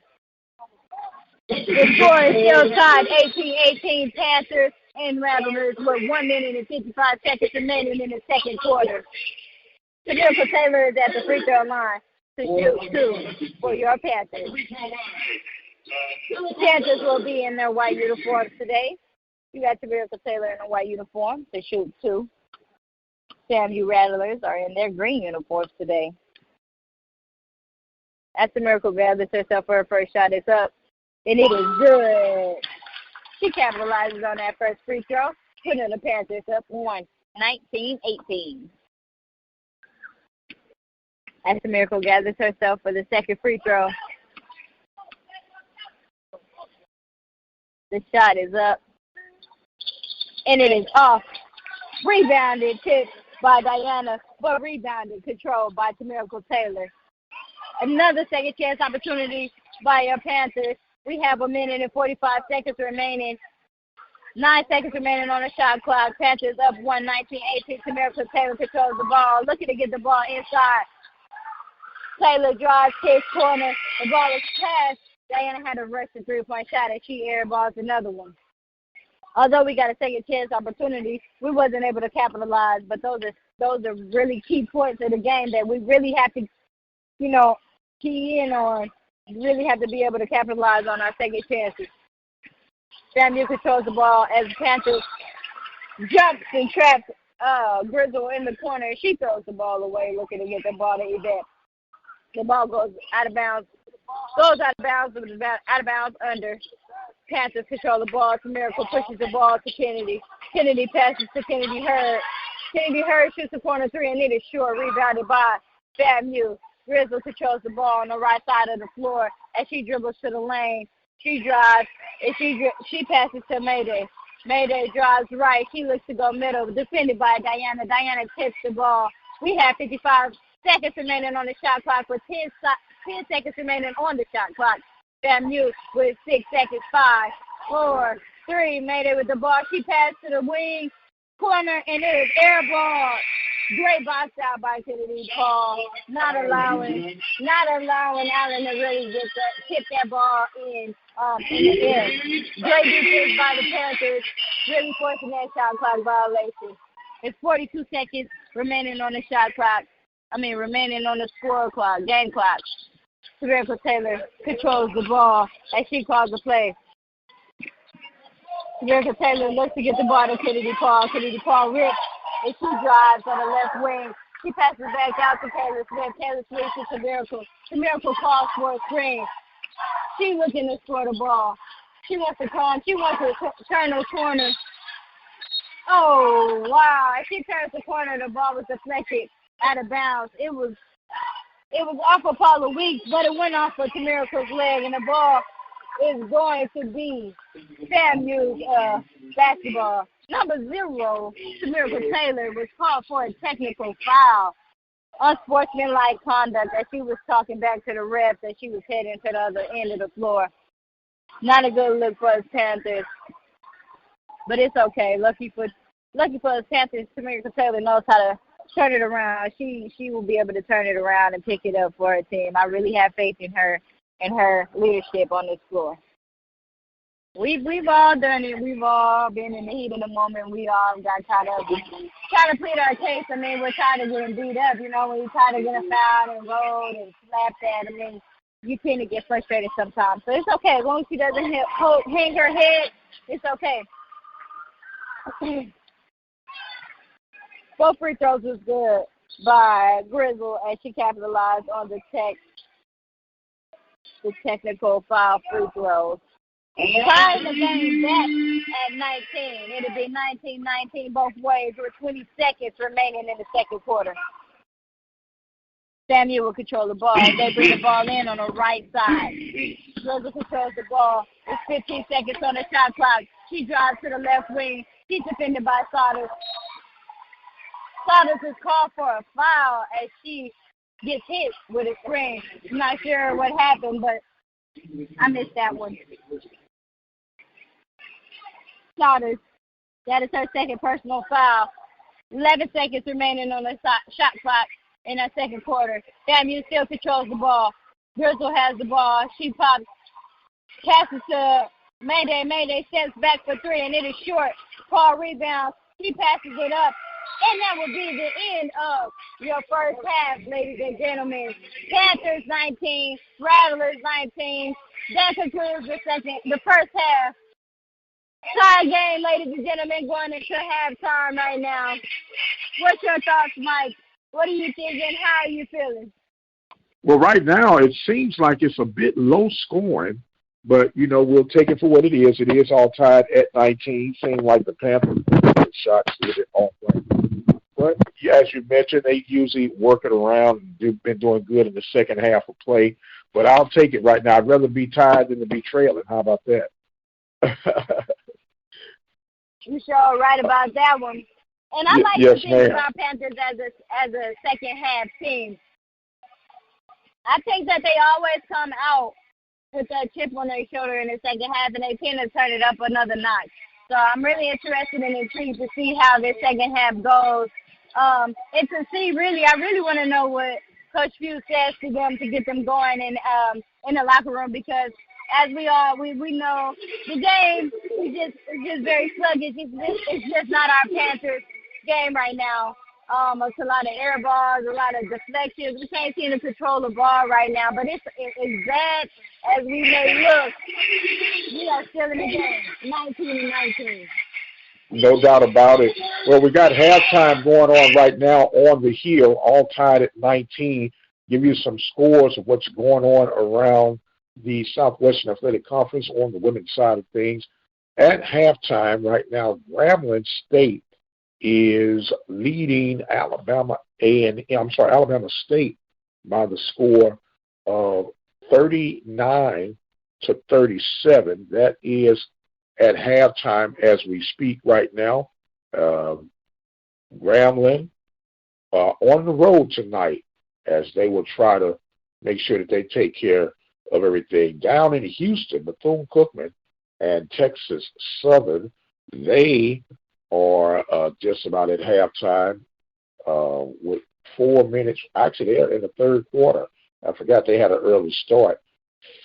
The score is still tied 18-18 Panthers and Rattlers with 1 minute and 55 seconds remaining in the second quarter. Miracle Taylor is at the free throw line to shoot 2 for your Panthers. Panthers will be in their white uniforms today. You got Miracle Taylor in a white uniform to shoot 2. Famu Rattlers are in their green uniforms today. After Miracle gathers herself for her first shot, it's up. And it is good. She capitalizes on that first free throw, putting the Panthers up 19-18. As the Miracle gathers herself for the second free throw, the shot is up, and it is off. Rebounded, tipped by Diana, but rebounded, controlled by Miracle Taylor. Another second chance opportunity by your Panthers. We have 1 minute and 45 seconds remaining. 9 seconds remaining on the shot clock. Panthers up 19-18. Miracle Taylor controls the ball, looking to get the ball inside. Taylor drives, kicks, corner. The ball is passed. Diana had to rush the 3-point shot, and she airballs another one. Although we got a second chance opportunity, we wasn't able to capitalize. But those are really key points of the game that we really have to, key in on. Really have to be able to capitalize on our second chances. Famu controls the ball as Panthers jumps and traps Grizzle in the corner. She throws the ball away, looking to get the ball to Yvette. The ball goes out of bounds. Goes out of bounds, but it's out of bounds under. Panthers control the ball. Miracle pushes the ball to Kennedy. Kennedy passes to Kennedy Hurd. Kennedy Hurd shoots the corner 3, and it is short, rebounded by Famu. Grizzle controls the ball on the right side of the floor as she dribbles to the lane. She drives, and she passes to Mayday. Mayday drives right. She looks to go middle, defended by Diana. Diana tips the ball. We have 55 seconds remaining on the shot clock with 10 seconds remaining on the shot clock. Famu with 6 seconds, 5, 4, 3. Mayday with the ball. She passed to the wing corner, and it is air ball. Great box out by Kennedy Paul. Not allowing Allen to really tip that ball in the air. Great defense by the Panthers, really forcing that shot clock violation. It's 42 seconds remaining on the shot clock. Remaining on the score clock, game clock. Miracle Taylor controls the ball as she calls the play. Miracle Taylor looks to get the ball to Kennedy Paul. Kennedy Paul rips. And she drives on the left wing. She passes back out to Taylor Smith. Taylor Smith to Miracle. Miracle calls for a screen. She looking to score the ball. She wants to come. She wants to turn the corner. Oh, wow. As she turns the corner, the ball was deflected out of bounds. It was off of Paula Weeks, but it went off of Miracle's leg, and the ball is going to be Famu's basketball. Number 0, Miracle Taylor, was called for a technical foul. Unsportsmanlike conduct as she was talking back to the refs as she was heading to the other end of the floor. Not a good look for us Panthers. But it's okay. Lucky for us Panthers, Miracle Taylor knows how to turn it around. She will be able to turn it around and pick it up for her team. I really have faith in her and her leadership on this floor. We've all done it. We've all been in the heat of the moment. We all got caught up trying to plead our case. We're tired of getting beat up. When you're tired of getting fouled and rolled and slapped at. You tend to get frustrated sometimes. So it's okay. As long as she doesn't hang her head, it's okay. Both free throws was good by Grizzle as she capitalized on the technical foul free throws. Tying the game back at 19. It'll be 19-19 both ways with 20 seconds remaining in the second quarter. Samuel will control the ball. They bring the ball in on the right side. Rosa controls the ball. It's 15 seconds on the shot clock. She drives to the left wing. She's defended by Saunders. Saunders is called for a foul as she gets hit with a screen. I'm not sure what happened, but I missed that one. Saunders, that is her second personal foul. 11 seconds remaining on the shot clock in that second quarter. Famu still controls the ball. Grizzle has the ball. She pops, passes to Mayday. Mayday steps back for three, and it is short. Paul rebounds. He passes it up. And that will be the end of your first half, ladies and gentlemen. Panthers 19, Rattlers 19. That concludes the first half. Tie game, ladies and gentlemen, going into halftime right now. What's your thoughts, Mike? What are you thinking? How are you feeling? Well, right now it seems like it's a bit low scoring, but, we'll take it for what it is. It is all tied at 19. Seems like the Panthers shots with it on play. But, as you mentioned, they usually work it around. They've been doing good in the second half of play. But I'll take it right now. I'd rather be tied than to be trailing. How about that? You sure right about that one. And I like to think about Panthers as a second half team. I think that they always come out with that chip on their shoulder in the second half, and they tend to turn it up another notch. So I'm really interested and intrigued to see how this second half goes. And to see I really want to know what Coach Few says to them to get them going in the locker room, because as we know, the game is just very sluggish. It's just not our Panthers game right now. It's a lot of air balls, a lot of deflections. We can't seem to control the ball right now. But it's as bad as we may look, we are still in the game, 19-19. No doubt about it. Well, we got halftime going on right now on the Hill, all tied at 19. Give you some scores of what's going on around the Southwestern Athletic Conference on the women's side of things. At halftime right now, Grambling State is leading Alabama State by the score of 39-37. That is at halftime as we speak right now. Grambling on the road tonight as they will try to make sure that they take care of everything. Down in Houston, Bethune-Cookman and Texas Southern, they are just about at halftime with 4 minutes. Actually, they're in the third quarter. I forgot they had an early start.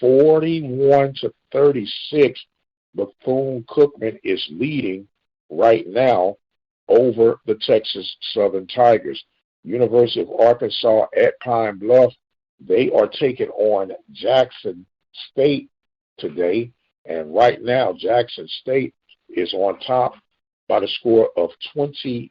41-36, Bethune-Cookman is leading right now over the Texas Southern Tigers. University of Arkansas at Pine Bluff, they are taking on Jackson State today. And right now, Jackson State is on top by the score of 25-16.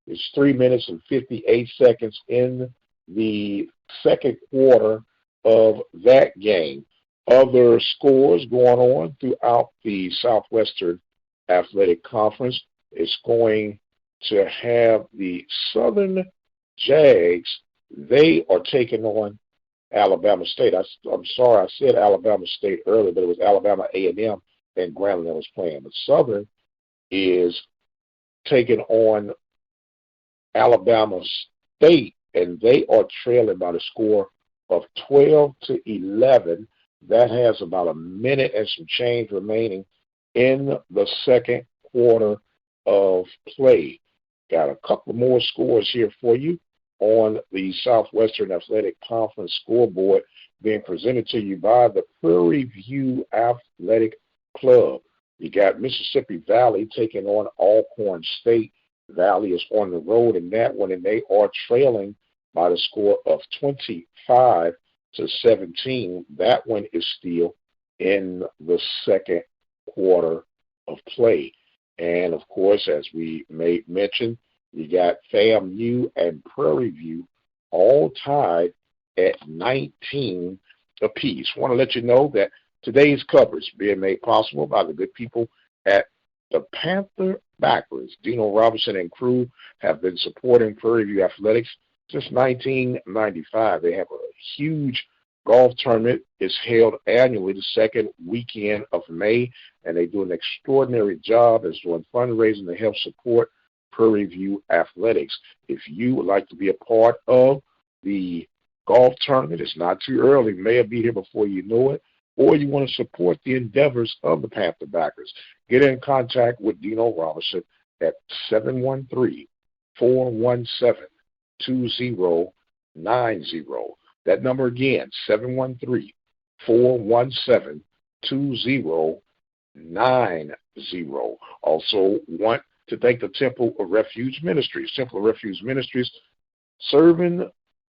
It's 3 minutes and 58 seconds in the second quarter of that game. Other scores going on throughout the Southwestern Athletic Conference is going to have the Southern Jags. They are taking on Alabama State. I'm sorry, I said Alabama State earlier, but it was Alabama A&M and Grambling that was playing. But Southern is taking on Alabama State, and they are trailing by the score of 12-11. That has about a minute and some change remaining in the second quarter of play. Got a couple more scores here for you on the Southwestern Athletic Conference scoreboard being presented to you by the Prairie View Athletic Club. You got Mississippi Valley taking on Alcorn State. Valley is on the road in that one, and they are trailing by the score of 25-17. That one is still in the second quarter of play. And, of course, as we may mention, you got FAMU and Prairie View all tied at 19 apiece. I want to let you know that today's coverage is being made possible by the good people at the Panther Backers. Dino Robinson and crew have been supporting Prairie View Athletics since 1995. They have a huge golf tournament. It's held annually the second weekend of May, and they do an extraordinary job as doing fundraising to help support Prairie View Athletics. If you would like to be a part of the golf tournament, it's not too early. May will be here before you know it, or you want to support the endeavors of the Panther Backers, get in contact with Dino Robinson at 713-417-2090. That number again, 713-417-2090. Also want to thank the Temple of Refuge Ministries. Temple of Refuge Ministries serving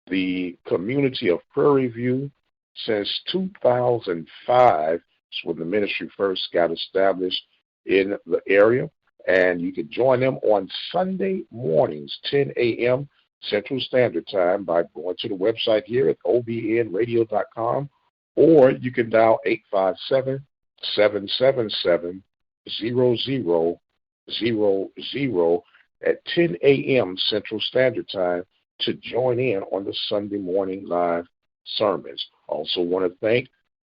the community of Prairie View since 2005. It's when the ministry first got established in the area. And you can join them on Sunday mornings, 10 a.m. Central Standard Time, by going to the website here at obnradio.com, or you can dial 857-777-0000 at 10 a.m. Central Standard Time to join in on the Sunday morning live sermons. Also want to thank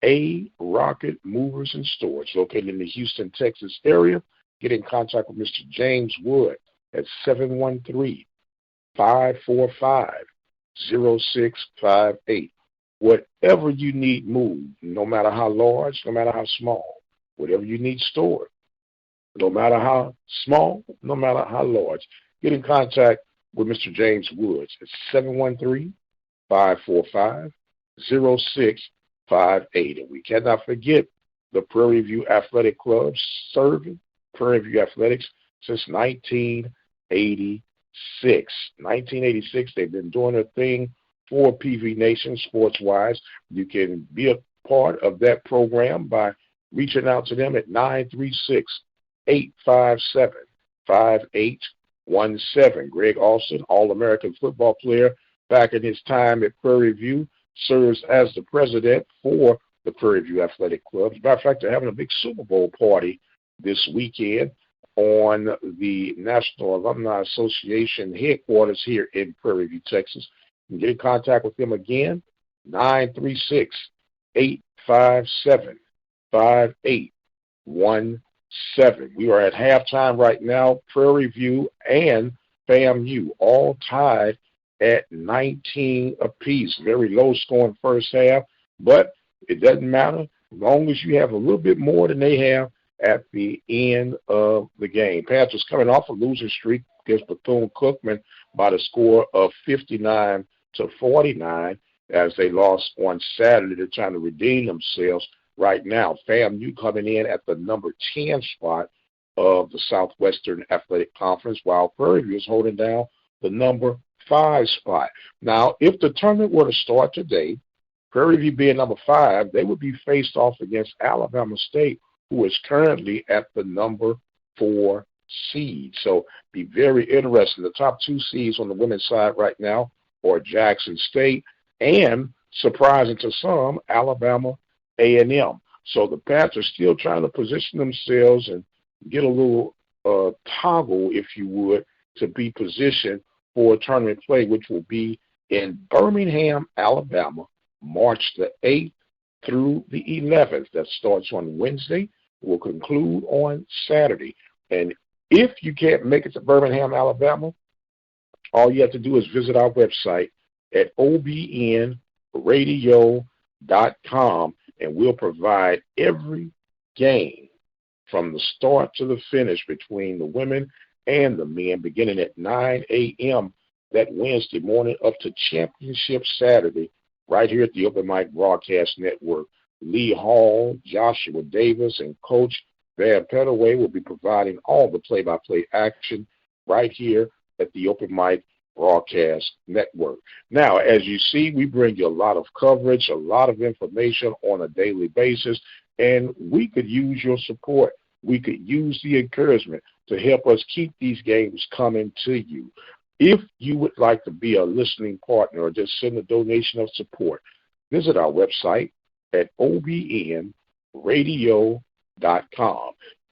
A Rocket Movers and Storage, located in the Houston, Texas area. Get in contact with Mr. James Wood at 713-545-0658. Whatever you need moved, no matter how large, no matter how small, whatever you need stored, no matter how small, no matter how large, get in contact with Mr. James Woods at 713-545-0658. And we cannot forget the Prairie View Athletic Club, serving Prairie View Athletics since 1986. 1986, they've been doing their thing for PV Nation sports-wise. You can be a part of that program by reaching out to them at 936-857-5817. Greg Austin, All-American football player, back in his time at Prairie View, serves as the president for the Prairie View Athletic Club. As a matter of fact, they're having a big Super Bowl party this weekend on the National Alumni Association headquarters here in Prairie View, Texas. You can get in contact with them again, 936-857-5817. We are at halftime right now. Prairie View and FAMU all tied at 19 apiece. Very low scoring first half, but it doesn't matter as long as you have a little bit more than they have at the end of the game. Panthers coming off a losing streak against Bethune-Cookman by the score of 59-49 as they lost on Saturday. They're trying to redeem themselves right now. FAMU coming in at the number 10 spot of the Southwestern Athletic Conference, while Prairie View is holding down the number 5 spot. Now, if the tournament were to start today, Prairie View being number 5, they would be faced off against Alabama State, who is currently at the number 4 seed. So be very interesting. The top 2 seeds on the women's side right now are Jackson State and, surprising to some, Alabama A&M. So the Panthers still trying to position themselves and get a little toggle, if you would, to be positioned for tournament play, which will be in Birmingham, Alabama, March the 8th through the 11th. That starts on Wednesday, will conclude on Saturday. And if you can't make it to Birmingham, Alabama, all you have to do is visit our website at obnradio.com, and we'll provide every game from the start to the finish between the women and the men, beginning at 9 a.m. that Wednesday morning up to Championship Saturday, right here at the Open Mic Broadcast Network. Lee Hall, Joshua Davis, and Coach Van Pettaway will be providing all the play-by-play action right here at the Open Mic Broadcast Network. Now, as you see, we bring you a lot of coverage, a lot of information on a daily basis, and we could use your support. We could use the encouragement to help us keep these games coming to you. If you would like to be a listening partner or just send a donation of support, visit our website at obnradio.com.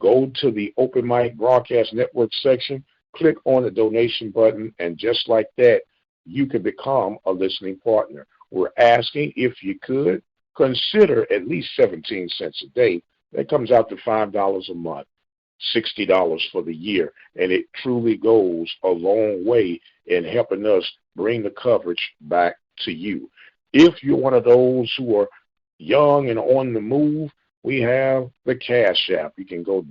Go to the Open Mic Broadcast Network section, click on the donation button, and just like that, you can become a listening partner. We're asking if you could consider at least 17 cents a day. That comes out to $5 a month, $60 for the year, and it truly goes a long way in helping us bring the coverage back to you. If you're one of those who are young and on the move, we have the Cash App. You can go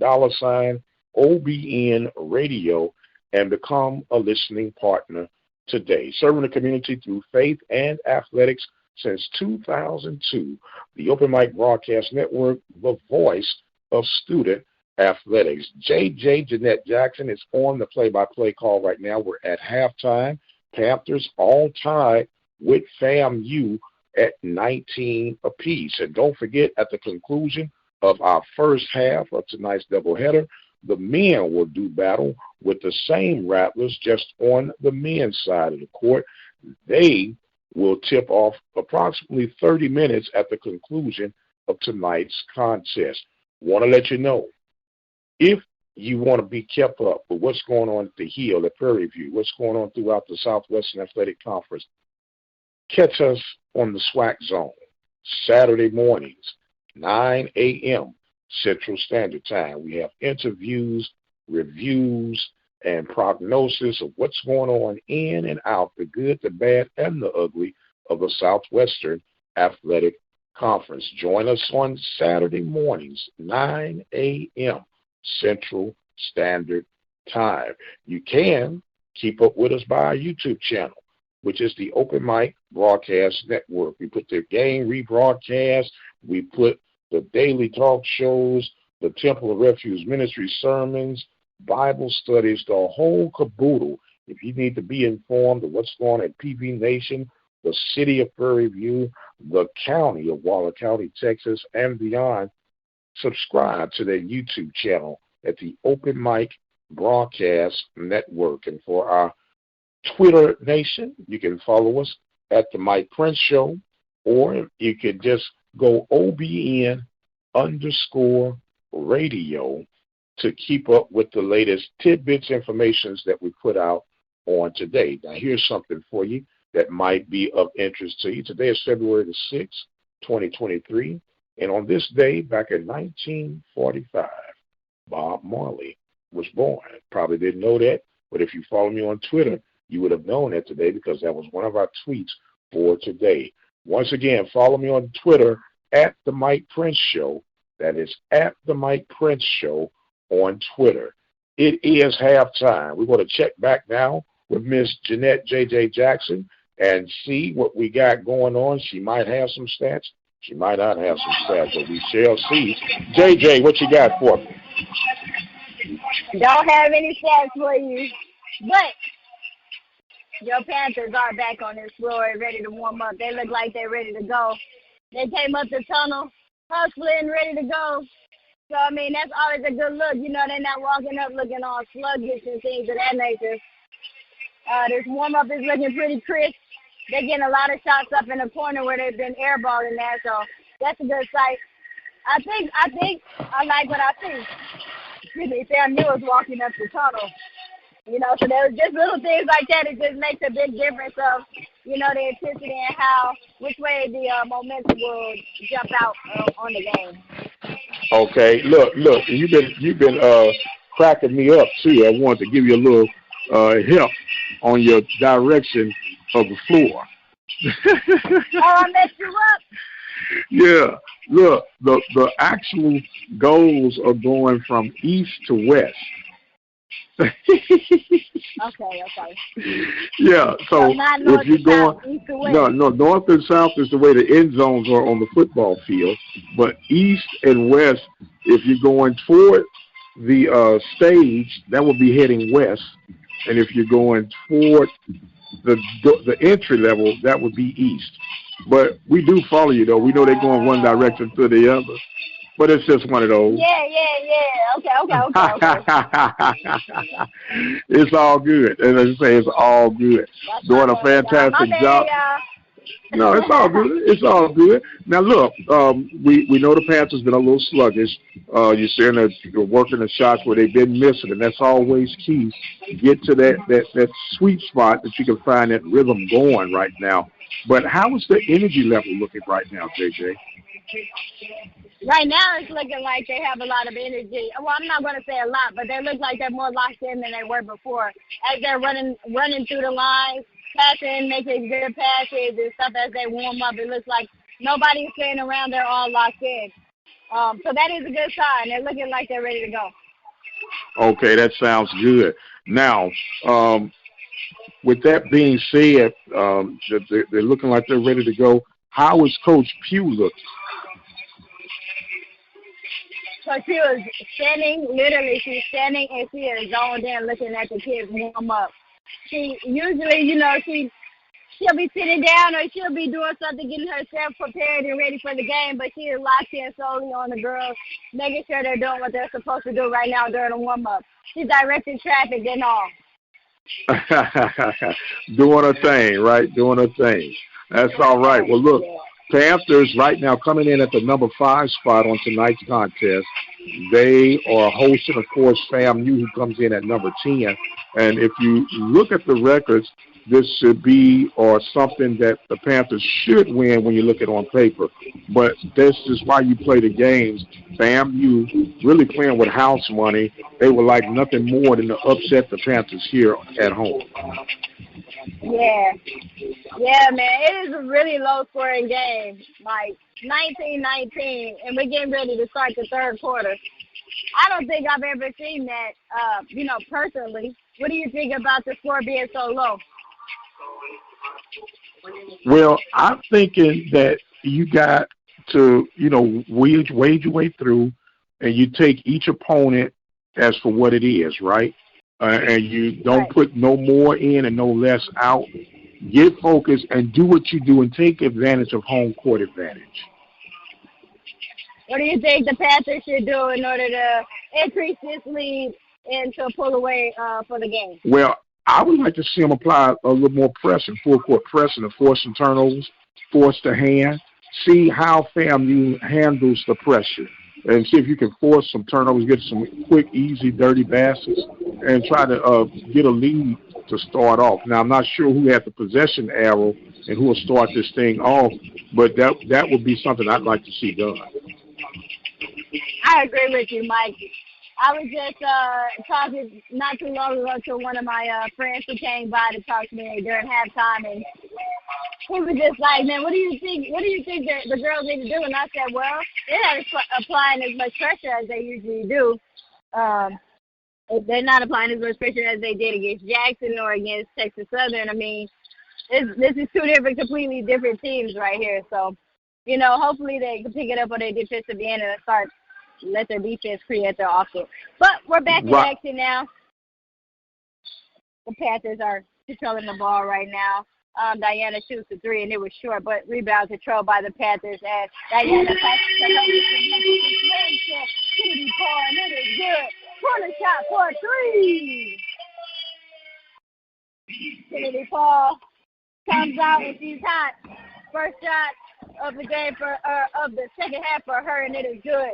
$OBN Radio and become a listening partner today. Serving the community through faith and athletics since 2002. The Open Mic Broadcast Network, the voice of student athletics. JJ Jeanette Jackson is on the play-by-play call right now. We're at halftime. Panthers all tied with FAMU at 19 apiece. And don't forget, at the conclusion of our first half of tonight's doubleheader, the men will do battle with the same Rattlers just on the men's side of the court. They will tip off approximately 30 minutes at the conclusion of tonight's contest. Want to let you know, if you want to be kept up with what's going on at the Hill, at Prairie View, what's going on throughout the Southwestern Athletic Conference, catch us on the SWAC Zone, Saturday mornings, 9 a.m. Central Standard Time. We have interviews, reviews, and prognosis of what's going on in and out, the good, the bad, and the ugly of the Southwestern Athletic Conference. Join us on Saturday mornings, 9 a.m. Central Standard Time. You can keep up with us by our YouTube channel, which is the Open Mic Broadcast Network. We put the game rebroadcast, we put the daily talk shows, the Temple of Refuge Ministry sermons, Bible studies, the whole caboodle. If you need to be informed of what's going on at PV Nation, the city of Prairie View, the county of Waller County, Texas, and beyond, subscribe to their YouTube channel at the Open Mic Broadcast Network. And for our Twitter Nation, you can follow us at the Mike Prince Show, or you could just go OBN_radio to keep up with the latest tidbits, informations that we put out on today. Now, here's something for you that might be of interest to you. Today is February the 6th, 2023, and on this day, back in 1945, Bob Marley was born. Probably didn't know that, but if you follow me on Twitter, you would have known that today because that was one of our tweets for today. Once again, follow me on Twitter at The Mike Prince Show. That is at The Mike Prince Show on Twitter. It is halftime. We're going to check back now with Miss Jeanette J.J. Jackson and see what we got going on. She might have some stats. She might not have some stats, but we shall see. J.J., what you got for me? Don't have any stats for you, but your Panthers are back on this floor, ready to warm up. They look like they're ready to go. They came up the tunnel, hustling, ready to go. So, I mean, that's always a good look. You know, they're not walking up looking all sluggish and things of that nature. This warm-up is looking pretty crisp. They're getting a lot of shots up in the corner where they've been airballing there, so that's a good sight. I think I like what I see. Excuse me, Sam Newell's walking up the tunnel. You know, so there's just little things like that. It just makes a big difference of, you know, the intensity and which way the momentum will jump out on the game. Okay, look, you've been cracking me up too. I wanted to give you a little help on your direction of the floor. I messed you up. Yeah, look, the actual goals are going from east to west. Okay. Yeah, so if you're going, no, north and south is the way the end zones are on the football field, but east and west, if you're going toward the stage, that will be heading west, and if you're going toward the entry level, that would be east. But we do follow you, though. We know they're going one direction to the other. But it's just one of those. Yeah. Okay. It's all good. As I say, it's all good. That's doing a fantastic job. No, it's all good. It's all good. Now look, we know the Panthers been a little sluggish. You're saying that you're working the shots where they've been missing, and that's always key. Get to that sweet spot that you can find that rhythm going right now. But how is the energy level looking right now, JJ? Right now, it's looking like they have a lot of energy. Well, I'm not going to say a lot, but they look like they're more locked in than they were before. As they're running through the lines, passing, making good passes and stuff as they warm up, it looks like nobody's staying around. They're all locked in. So that is a good sign. They're looking like they're ready to go. Okay, that sounds good. Now, with that being said, they're looking like they're ready to go. How is Coach Pugh looking? So she was standing, literally, she's standing and she is zoned in looking at the kids warm up. She usually, she'll be sitting down or she'll be doing something, getting herself prepared and ready for the game, but she is locked in solely on the girls, making sure they're doing what they're supposed to do right now during the warm up. She's directing traffic and all. Doing her thing, right? Doing her thing. That's all right. Well, look, Panthers right now coming in at the number 5 spot on tonight's contest. They are hosting, of course, Famu, who comes in at number 10. And if you look at the records, this should be or something that the Panthers should win when you look at it on paper. But this is why you play the games. FAMU really playing with house money. They would like nothing more than to upset the Panthers here at home. Yeah. Yeah, man. It is a really low-scoring game, like 19-19, and we're getting ready to start the third quarter. I don't think I've ever seen that, personally. What do you think about the score being so low? Well, I'm thinking that you got to, wade your way through, and you take each opponent as for what it is, right? And you don't put no more in and no less out. Get focused and do what you do and take advantage of home court advantage. What do you think the Panthers should do in order to increase this lead and to pull away for the game? Well, I would like to see them apply a little more pressing, full court pressing, and force some turnovers, force the hand, see how FAMU handles the pressure, and see if you can force some turnovers, get some quick, easy, dirty baskets, and try to get a lead to start off. Now, I'm not sure who had the possession arrow and who will start this thing off, but that would be something I'd like to see done. I agree with you, Mike. I was just talking not too long ago to one of my friends who came by to talk to me during halftime, and he was just like, "Man, what do you think? What do you think that the girls need to do?" And I said, "Well, they're not applying as much pressure as they usually do. They're not applying as much pressure as they did against Jackson or against Texas Southern. I mean, this is two completely different teams right here. So, hopefully they can pick it up on their defensive end and start." Let their defense create their offense. But we're back in action now. The Panthers are controlling the ball right now. Diana shoots the 3, and it was short, but rebound controlled by the Panthers as Diana passes the Kennedy Paul, and it is good. Corner shot for 3. Kennedy Paul comes out and she's hot. First shot of the game of the second half for her, and it is good.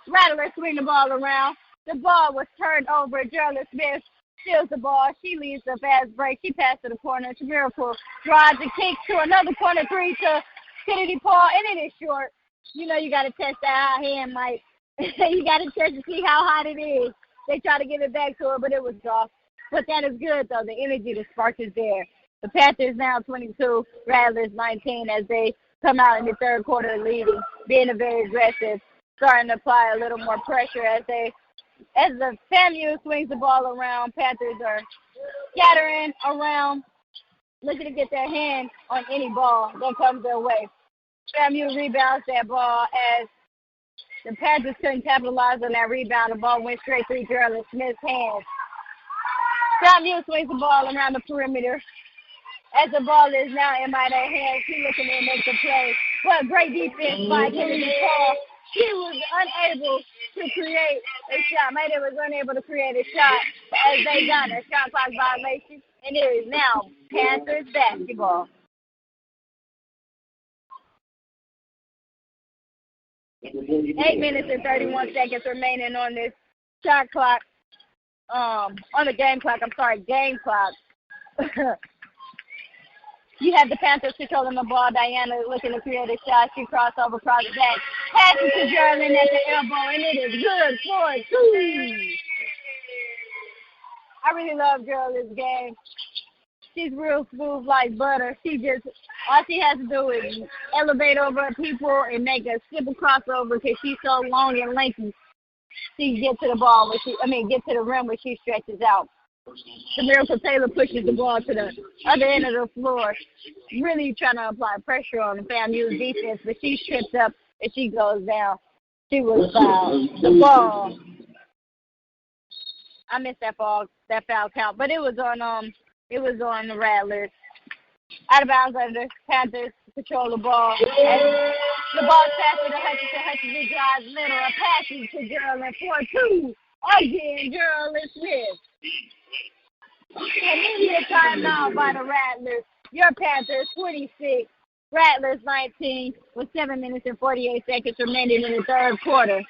Rattler swing the ball around. The ball was turned over. Gerald Smith steals the ball. She leads the fast break. She passed to the corner. It's a miracle. Drives and kicks to another corner 3 to Kennedy Paul, and it is short. You got to test that hot hand, Mike. You got to test to see how hot it is. They try to give it back to her, but it was off. But that is good, though. The energy, the spark is there. The Panthers now 22, Rattlers 19 as they come out in the third quarter leading, being very aggressive. Starting to apply a little more pressure as the FAMU swings the ball around. Panthers are scattering around, looking to get their hand on any ball that comes their way. FAMU rebounds that ball as the Panthers couldn't capitalize on that rebound. The ball went straight through Gerald Smith's hands. FAMU swings the ball around the perimeter. As the ball is now in my hands, he's looking to make the play. But great defense by Kennedy Paul. He was unable to create a shot. Mayday was unable to create a shot as they got a shot clock violation. And it is now Panthers basketball. 8 minutes and 31 seconds remaining on this shot clock. On the game clock. Game clock. You have the Panthers controlling the ball. Diana looking to create a shot. She crossover, cross back. Passes to Geraldine at the elbow, and it is good for 2. I really love Geraldine's game. She's real smooth like butter. All she has to do is elevate over people and make a simple crossover because she's so long and lengthy. She get to the ball get to the rim when she stretches out. The Miracle Taylor pushes the ball to the other end of the floor, really trying to apply pressure on the FAMU's defense, but she trips up and she goes down. She was fouled. The ball. I missed that foul count, but it was on the Rattlers. Out of bounds under. Panthers control the ball. The ball passes to Hutchinson. Hutchinson drives middle. A passing to Geraldine for 2. Again, Geraldine Smith. Immediate timeout by the Rattlers. Your Panthers 26, Rattlers 19, with 7 minutes and 48 seconds remaining in the third quarter.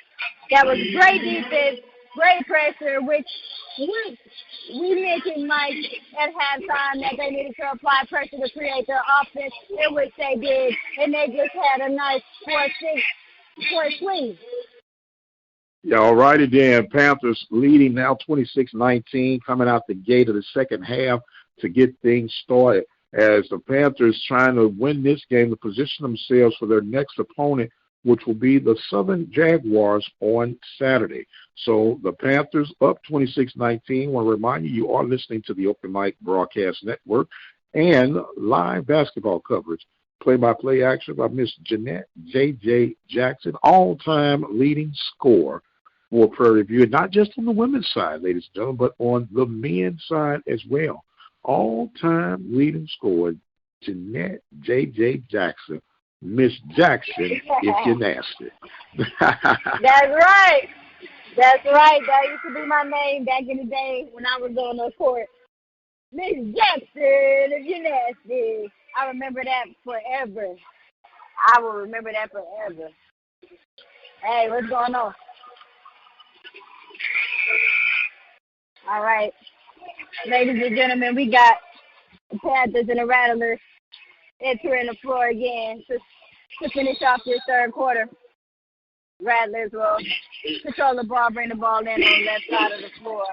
That was great defense, great pressure, which we mentioned, Mike, at halftime that they needed to apply pressure to create their offense, in which they did, and they just had a nice 4-6 swing. Yeah, all righty then. Panthers leading now 26-19, coming out the gate of the second half to get things started. As the Panthers trying to win this game to position themselves for their next opponent, which will be the Southern Jaguars on Saturday. So the Panthers up 26-19. I want to remind you are listening to the Open Mic Broadcast Network and live basketball coverage. Play-by-play action by Miss Jeanette J.J. Jackson, all-time leading scorer for Prairie View, not just on the women's side, ladies and gentlemen, but on the men's side as well. All-time leading scorer, Jeanette J.J. Jackson. Miss Jackson, if you're nasty. That's right. That used to be my name back in the day when I was on the court. Miss Jackson, if you're nasty. I remember that forever. I will remember that forever. Hey, what's going on? All right. Ladies and gentlemen, we got the Panthers and the Rattlers entering the floor again to finish off this third quarter. Rattlers will control the ball, bring the ball in on the left side of the floor.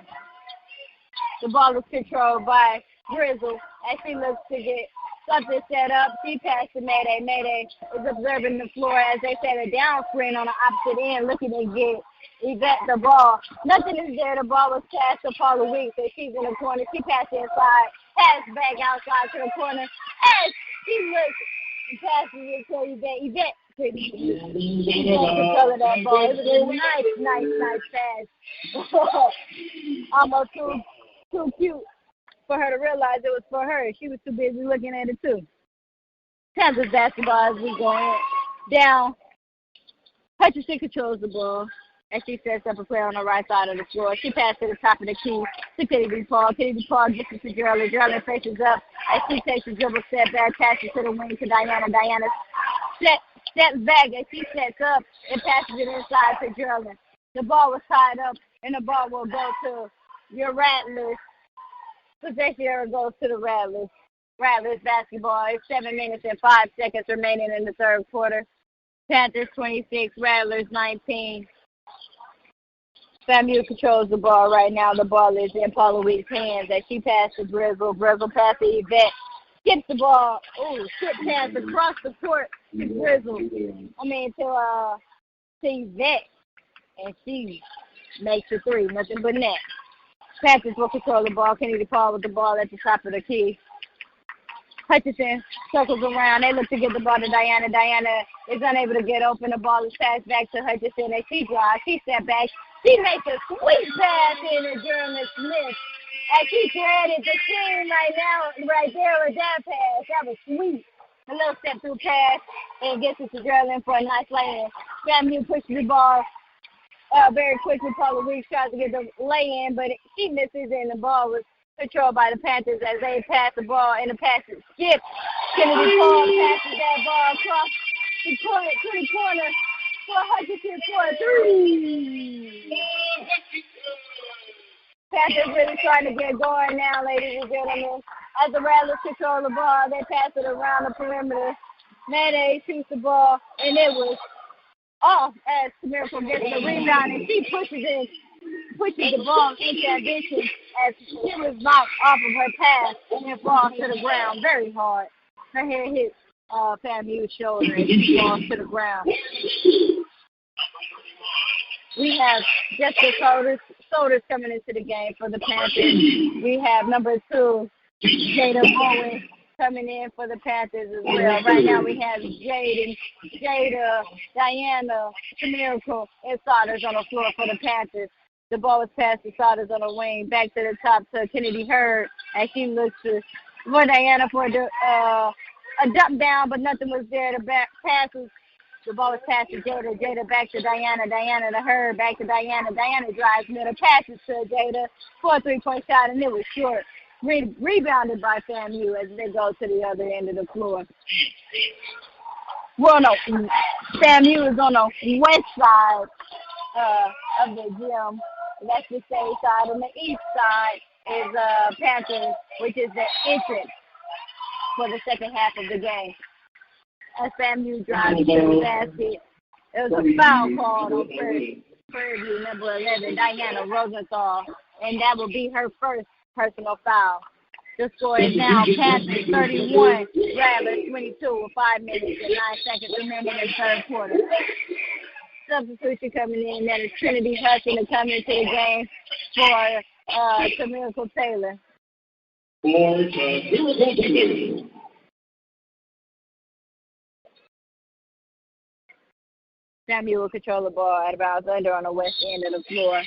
The ball is controlled by Grizzle as she looks to get something set up. She passed to Mayday. Mayday is observing the floor as they set a down screen on the opposite end, looking to get Yvette the ball. Nothing is there. The ball was passed to Paula Weeks, so she's in the corner. She passed inside, pass back outside to the corner. As she looks and passes it to Yvette. Yvette control of that ball. It was a nice pass. Almost too cute for her to realize it was for her. She was too busy looking at it too. Panthers basketball as we go down. Hutchinson controls the ball as she sets up a play on the right side of the floor. She passed to the top of the key to Kennedy Paul. Kennedy Paul gets it to Geraldine. Geraldine faces up as she takes a dribble step back, passes to the wing to Diana. Diana steps back as she sets up and passes it inside to Geraldine. The ball was tied up, and the ball will go to your Rattlers. Possession error goes to the Rattlers. Rattlers basketball. It's 7 minutes and 5 seconds remaining in the third quarter. Panthers 26, Rattlers 19. Famu controls the ball right now. The ball is in Paula Weeks' hands as she passes to Grizzle. Grizzle passes to Yvette. Skips the ball. Ooh, skip pass across the court to Grizzle. To Yvette. And she makes a three. Nothing but net. Panthers will control the ball. Kennedy Paul with the ball at the top of the key. Hutchinson circles around. They look to get the ball to Diana. Diana is unable to get open. The ball is passed back to Hutchinson. And she drives. She steps back. She makes a sweet pass in to Geraldine Smith. As she created the scene right there with that pass. That was sweet. A little step-through pass and gets it to Geraldine for a nice lay-in. Famu pushes the ball very quickly. Paula Weeks tries to get the lay-in, but she misses, and the ball was controlled by the Panthers as they pass the ball, and the pass is skipped. Kennedy Paul passes that ball across the corner to the corner Hutchinson for a three. Panthers really trying to get going now, ladies and gentlemen. As the Rattlers control the ball, they pass it around the perimeter. Mayday shoots the ball, and it was off as Miracle gets the rebound, and she pushes the ball in transition as she was knocked off of her pass and falls to the ground very hard. Her head hits Famu's shoulder and she falls to the ground. We have Jessica Souders coming into the game for the Panthers. We have number 2, Jada Bowen, coming in for the Panthers as well. Right now we have Jada, Diana, Miracle, and Souders on the floor for the Panthers. The ball was passed to Souders on the wing, back to the top to Kennedy Hurd, as she looks for Diana for a dump down, but nothing was there. The back passes. The ball was passed to Jada. Jada back to Diana. Diana to her. Back to Diana. Diana drives middle. Passes to Jada for a 3-point shot, and it was short. Rebounded by Famu as they go to the other end of the floor. Well, no, Famu is on the west side of the gym. That's the state side. On the east side is Panthers, which is the entrance for the second half of the game. As Famu drives to the basket, it was a foul called on Prairie View, number 11, Diana Rosenthal, and that will be her first personal foul. The score is now Panthers 31, Rattlers 22 with 5 minutes and 9 seconds remaining in the third quarter. Substitution coming in, that is Trinity Hudson to come into the game for Miracle Taylor. Samuel will control the ball at about under on the west end of the floor.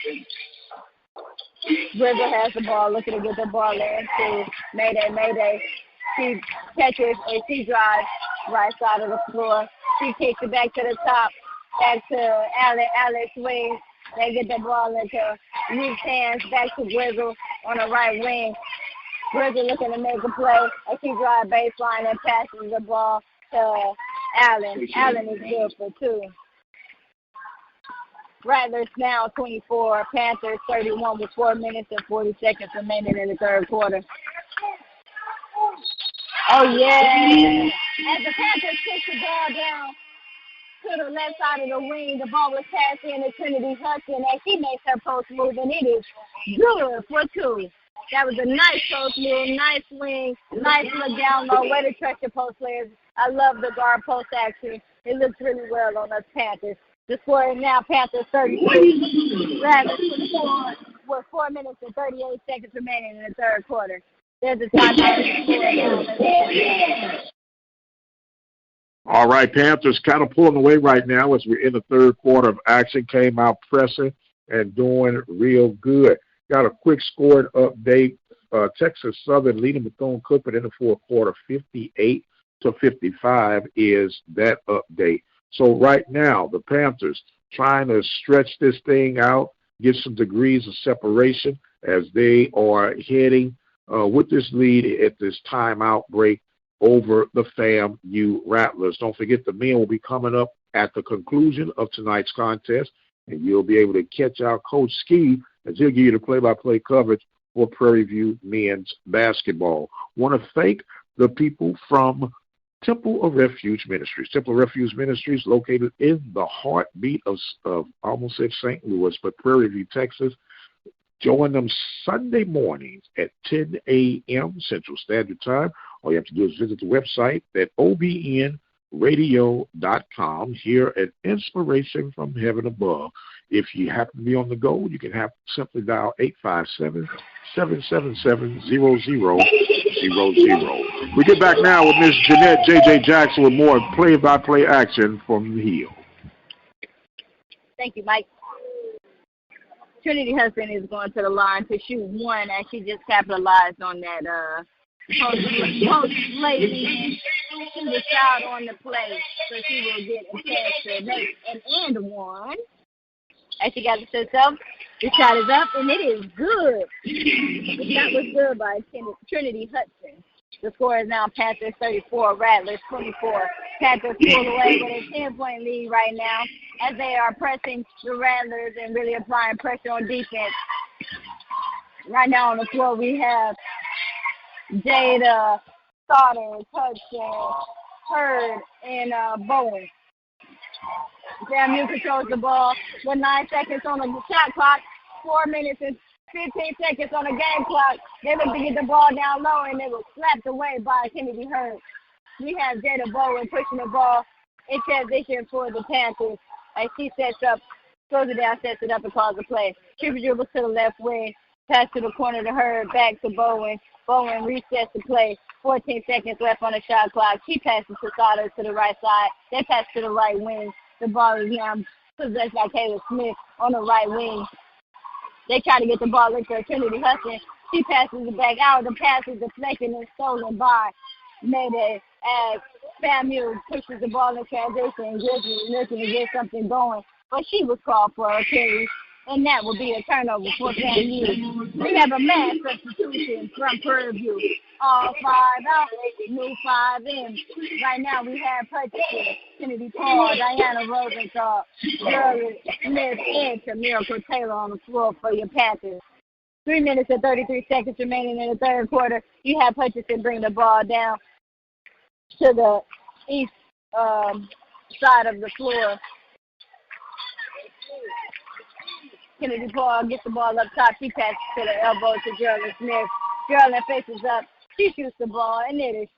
Grizzle has the ball, looking to get the ball in to Mayday. She catches and she drives right side of the floor. She kicks it back to the top, back to Alex Wing. They get the ball into Ruth's hands, back to Grizzle on the right wing. Grizzle looking to make a play as she drives baseline and passes the ball to Allen. Allen is good for 2. Rattlers now 24, Panthers 31 with 4 minutes and 40 seconds remaining in the third quarter. Oh, yeah. As the Panthers kick the ball down to the left side of the wing, the ball was passed in to Trinity Hudson as she makes her post move, and it is good for 2. That was a nice post move, nice swing, nice look down low. Way to trust your post players. I love the guard post action. It looks really well on us Panthers. The score is now Panthers 33, Rattlers 24 with 4 minutes and 38 seconds remaining in the third quarter. There's a timeout. All right, Panthers kind of pulling away right now as we're in the third quarter of action. Came out pressing and doing real good. Got a quick scoring update. Texas Southern leading Bethune-Cookman in the fourth quarter, 58-55 is that update. So right now, the Panthers trying to stretch this thing out, get some degrees of separation as they are heading with this lead at this timeout break over the FAMU Rattlers. Don't forget the men will be coming up at the conclusion of tonight's contest, and you'll be able to catch our Coach Ski as he'll give you the play-by-play coverage for Prairie View men's basketball. Want to thank the people from Temple of Refuge Ministries. Temple of Refuge Ministries located in the heartbeat of I almost said St. Louis, but Prairie View, Texas. Join them Sunday mornings at 10 a.m. Central Standard Time. All you have to do is visit the website at obnradio.com. Hear an inspiration from heaven above. If you happen to be on the go, you can simply dial 857-777-0000. We get back now with Miss Jeanette J.J. Jackson with more play-by-play action from the Hill. Thank you, Mike. Trinity Hudson is going to the line to shoot 1 as she just capitalized on that post lady to the shot on the play. So she will get a chance to make an and 1. As she got it to herself, the shot is up, and it is good. The shot was good by Trinity Hudson. The score is now Panthers 34, Rattlers 24. Panthers pull away with a 10-point lead right now as they are pressing the Rattlers and really applying pressure on defense. Right now on the floor we have Jada, Sauter, Hudson, Hurd, and Bowen. FAMU controls the ball with 9 seconds on the shot clock, 4 minutes and 15 seconds on the game clock. They look to get the ball down low, and it was slapped away by Kennedy Hurd. We have Jada Bowen pushing the ball in transition for the Panthers as she sets up, throws it down, sets it up, and calls the play. Triple dribbles to the left wing, pass to the corner to Hurd, back to Bowen. Bowen resets the play. 14 seconds left on the shot clock. She passes to Sauter to the right side. They pass to the right wing. The ball is now possessed by Taylor Smith on the right wing. They try to get the ball into Trinity Hudson. She passes it back out. The pass is deflected and stolen by Mayday as FAMU pushes the ball in transition and looking to get something going. But she was called for a carry, and that will be a turnover for FAMU. We have a mass substitution from Purview. All 5 out, new 5 in. Right now we have Hutchinson, Kennedy Paul, Diana Rosenthal, Shirley Smith, and Miracle Taylor on the floor for your Panthers. 3 minutes and 33 seconds remaining in the third quarter. You have Hutchinson bring the ball down to the east side of the floor. Kennedy Paul gets the ball up top. She passes to the elbow to Geraldine Smith. Geraldine faces up. She shoots the ball, and it is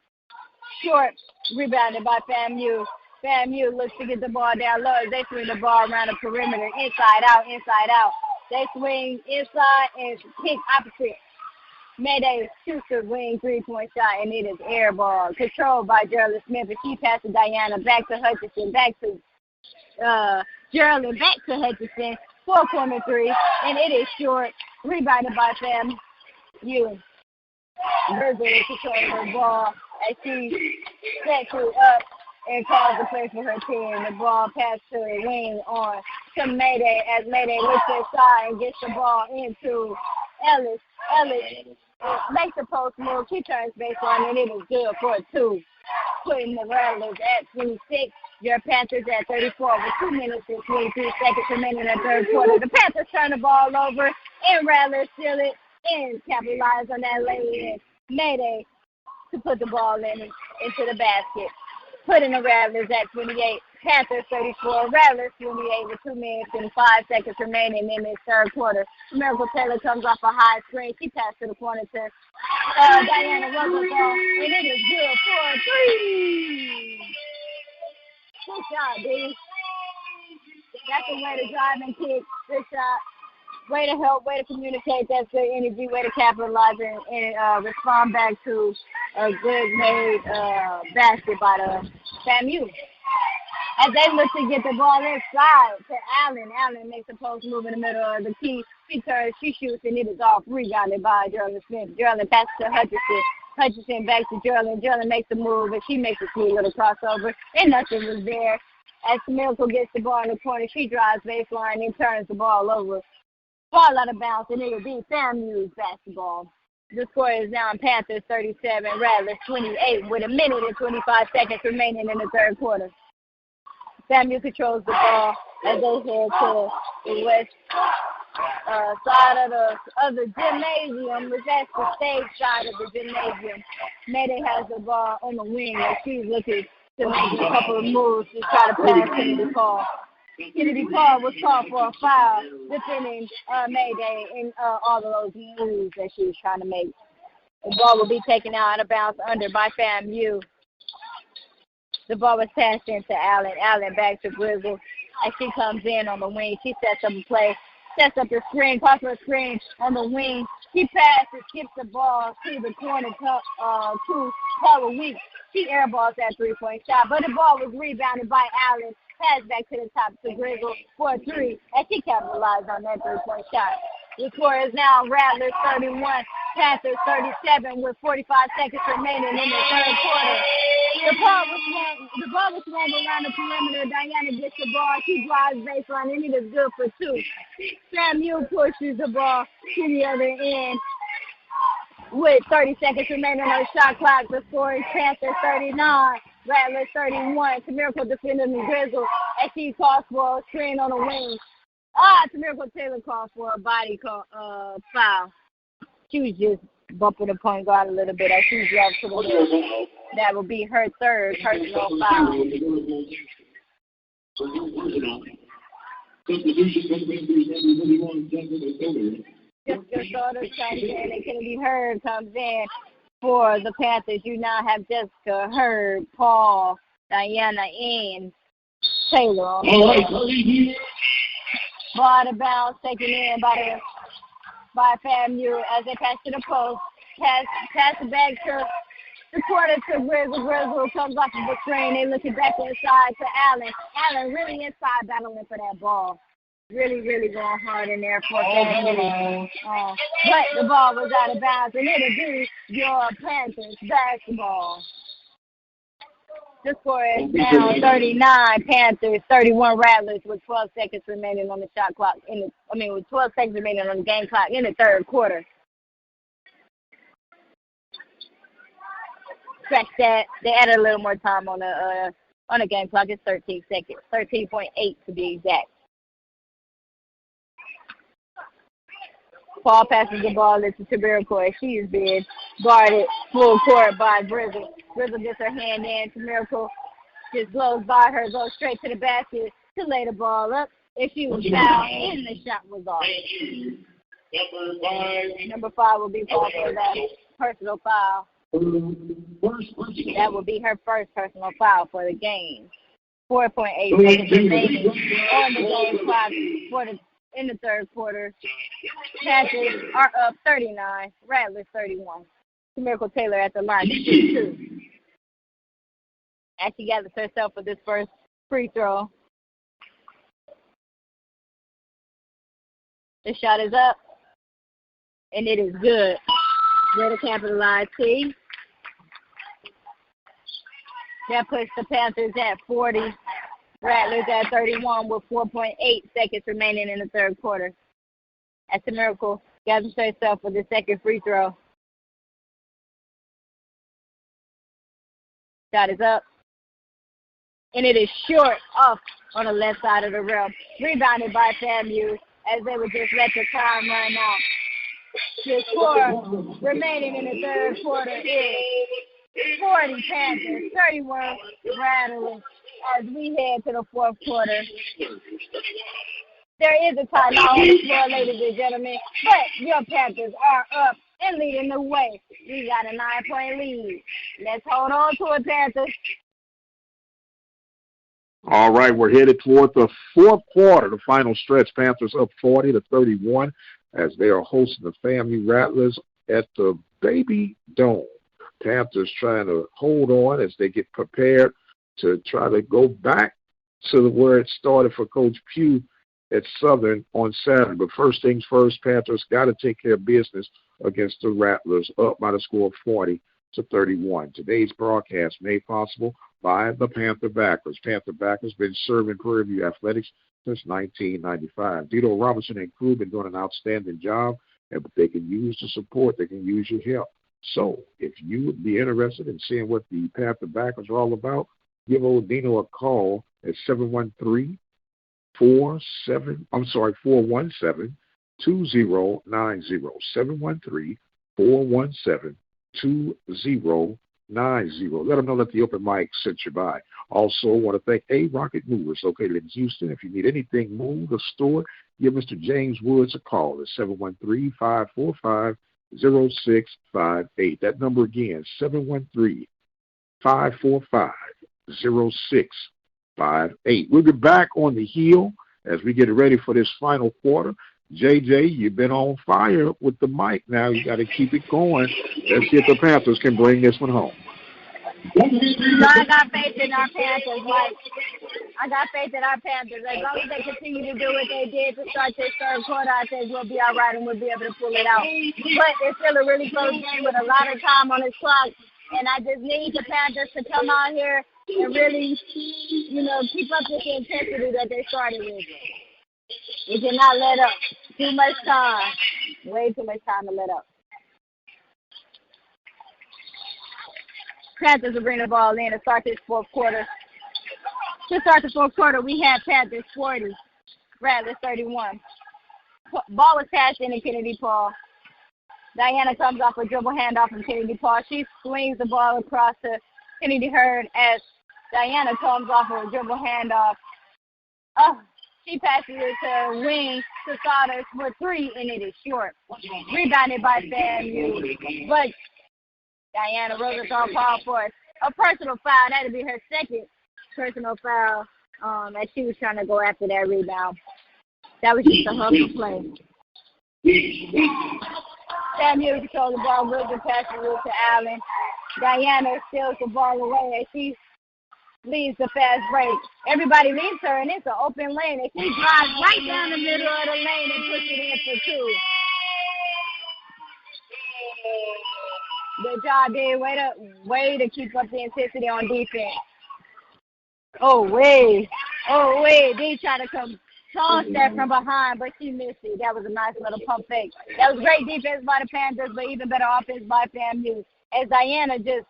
short, rebounded by FAMU. FAMU looks to get the ball down low as they swing the ball around the perimeter, inside out. They swing inside and kick opposite. Mayday shoots the wing 3-point shot, and it is air ball. Controlled by Geraldine Smith, and she passes Diana back to Hutchinson, back to Geraldine, back to Hutchinson. 4-corner three, and it is short, rebounded by FAMU. Virgil is controlling the ball as she sets it up and calls the play for her team. The ball passed to the wing on to Mayday as Mayday looks inside and gets the ball into Ellis. Ellis makes the post move. She turns baseline, and it is good for 2. Putting the Rattlers at 26. Your Panthers at 34 with 2 minutes and 23 seconds remaining in the third quarter. The Panthers turn the ball over, and Rattlers steal it and capitalize on that lay-in. Mayday to put the ball into the basket. Putting the Rattlers at 28. Panthers 34, Rattlers 28 with 2 minutes and 5 seconds remaining in this third quarter. Miracle Taylor comes off a high screen. She passed to the corner to Diana Rosenthal, and it is good for 3. Good shot, D. That's a way to drive and kick. Good shot. Way to help, way to communicate. That's good energy. Way to capitalize and respond back to a good made basket by the FAMU. As they look to get the ball inside to Allen. Allen makes a post move in the middle of the key. She turns, she shoots, and it is off. Rebounded by Geraldine Smith. Geraldine passes to Hutchinson. Hutchinson back to Geraldine. Geraldine makes the move, and she makes a sweet little crossover, and nothing was there. As Miracle gets the ball in the corner, she drives baseline and turns the ball over. Ball out of bounds, and it will be FAMU's basketball. The score is now in Panthers 37, Rattlers 28, with 1 minute and 25 seconds remaining in the third quarter. FAMU controls the ball as they head to the west side of the gymnasium, which that's the stage side of the gymnasium. Mayday has the ball on the wing, and she's looking to make a couple of moves to try to pass Kennedy Paul. Kennedy Paul was called for a foul, defending Mayday in all of those moves that she was trying to make. The ball will be taken out of bounds under by FAMU. The ball was passed into Allen. Allen back to Grizzle. As she comes in on the wing, she sets up a play, sets up the screen, calls for a screen on the wing. She passes, skips the ball to the corner to Paula Weeks. She airballs that 3-point shot, but the ball was rebounded by Allen. Pass back to the top to Grizzle for a 3, and she capitalized on that 3-point shot. The score is now Rattlers 31, Panthers 37 with 45 seconds remaining in the third quarter. The ball was swung around the perimeter. Diana gets the ball. She drives baseline, and it is good for 2. FAMU pushes the ball to the other end. with 30 seconds remaining on the shot clock. The score is Panthers 39, Rattlers 31. Miracle defending the Grizzle as she calls for a screen on the wing. Miracle Taylor calls for a body foul. She was just bumping the point guard a little bit as she dropped to the middle. That will be her third personal foul. Jessica Shorter comes in and Kennedy Hurd comes in for the Panthers. You now have Jessica Hurd, Paul, Diana, and Taylor on the court. Ball out of bounds, taken in by Famu as they pass to the post. Pass it back to the quarter to Grizzle. Grizzle comes off of the screen. They look it back inside to Allen. Allen really inside battling for that ball. Really, really going hard in there for Famu. But the ball was out of bounds, and it'll be your Panthers basketball. The score is now 39 Panthers, 31 Rattlers with 12 seconds remaining on the shot clock. With 12 seconds remaining on the game clock in the third quarter. Scratch that. They added a little more time on the game clock. It's 13 seconds, 13.8 to be exact. Paul passes the ball into Tamiracle. She is being guarded full court by Grizzle. Grizzle gets her hand in. Tamiracle just blows by her, goes straight to the basket to lay the ball up. If she was fouled, and the shot was off. Number 5 will be called for that personal foul. That will be her first personal foul for the game. 4.8 seconds remaining on the game clock in the third quarter. Panthers are up 39, Rattlers 31. Miracle Taylor at the line, 2. As she gathers herself for this first free throw. The shot is up, and it is good. Way to capitalize, T. That puts the Panthers at 40. Rattlers at 31 with 4.8 seconds remaining in the third quarter. As the Miracle gathers herself for the second free throw. Shot is up. And it is short off on the left side of the rim. Rebounded by Famu as they would just let the time run out. The score remaining in the third quarter is 40 Panthers, 31 Rattlers. As we head to the fourth quarter, there is a timeout on the floor, ladies and gentlemen, but your Panthers are up and leading the way. We got a 9-point lead. Let's hold on to it, Panthers. All right, we're headed toward the fourth quarter, the final stretch. Panthers up 40-31 as they are hosting the Famu Rattlers at the Baby Dome. Panthers trying to hold on as they get prepared to try to go back to where it started for Coach Pugh at Southern on Saturday. But first things first, Panthers got to take care of business against the Rattlers, up by the score of 40-31. Today's broadcast made possible by the Panther Backers. Panther Backers been serving Prairie View Athletics since 1995. Dito Robinson and crew been doing an outstanding job, and they can use the support. They can use your help. So if you would be interested in seeing what the Panther Backers are all about, give old Dino a call at 417-2090, 713-417-2090. Let them know that the open mic sent you by. Also, want to thank A-Rocket Movers located in Houston. If you need anything moved or stored, give Mr. James Woods a call at 713-545-0658. That number again, 713-545-0658. We'll be back on the heel as we get ready for this final quarter. JJ, you've been on fire with the mic now. You got to keep it going. Let's see if the Panthers can bring this one home. I got faith in our Panthers. I got faith in our Panthers. As long as they continue to do what they did to start this third quarter, I think we'll be all right and we'll be able to pull it out. But it's still a really close game with a lot of time on the clock. And I just need the Panthers to come out here and really, keep up this intensity that they started with. We cannot let up. Too much time. Way too much time to let up. Panthers will bring the ball in to start this fourth quarter. To start the fourth quarter, we have Panthers 40, Rattlers 31. Ball was passed into Kennedy Paul. Diana comes off a dribble handoff from Kennedy Paul. She swings the ball across to Kennedy Hurd as Diana comes off of a dribble handoff. She passes it to wing to Saunders for 3, and it is short. Rebounded by FAMU. But Diana Rosenthal called for a personal foul. That would be her second personal foul as she was trying to go after that rebound. That was just a hustle play. FAMU controls the ball, Wilson passes it to Allen. Diana steals the ball away as she leads the fast break. Everybody leaves her, and it's an open lane. And she drives right down the middle of the lane and puts it in for 2. Good job, Dave. Way to keep up the intensity on defense. They tried to come toss that from behind, but she missed it. That was a nice little pump fake. That was great defense by the Panthers, but even better offense by FAMU. As Diana just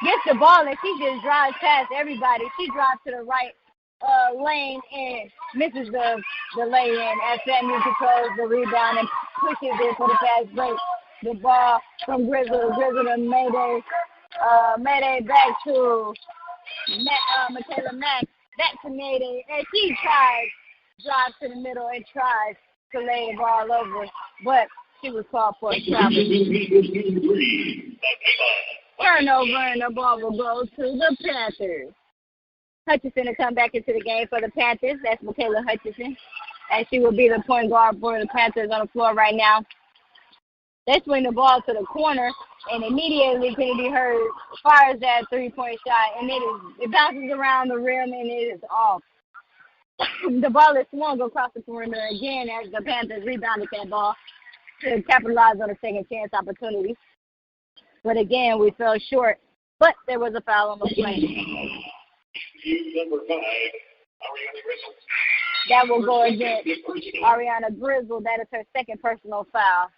gets the ball and she just drives past everybody. She drives to the right lane and misses the lay-in as FAMU controls the rebound and pushes it for the fast break. The ball from Grizzle to Mayday back to Michaela Mack, back to Mayday, and she drives to the middle and tries to lay the ball over, but she was called for a travel. Turnover, and the ball will go to the Panthers. Hutchinson will come back into the game for the Panthers. That's Michaela Hutchinson, and she will be the point guard for the Panthers on the floor right now. They swing the ball to the corner, and immediately Kennedy Hurd fires that three-point shot, and it bounces around the rim, and it is off. The ball is swung across the perimeter again as the Panthers rebounded that ball to capitalize on a second chance opportunity. But again, we fell short, but there was a foul on the play. Number 5, Ariana Grizzle. That will go against Ariana Grizzle. That is her second personal foul.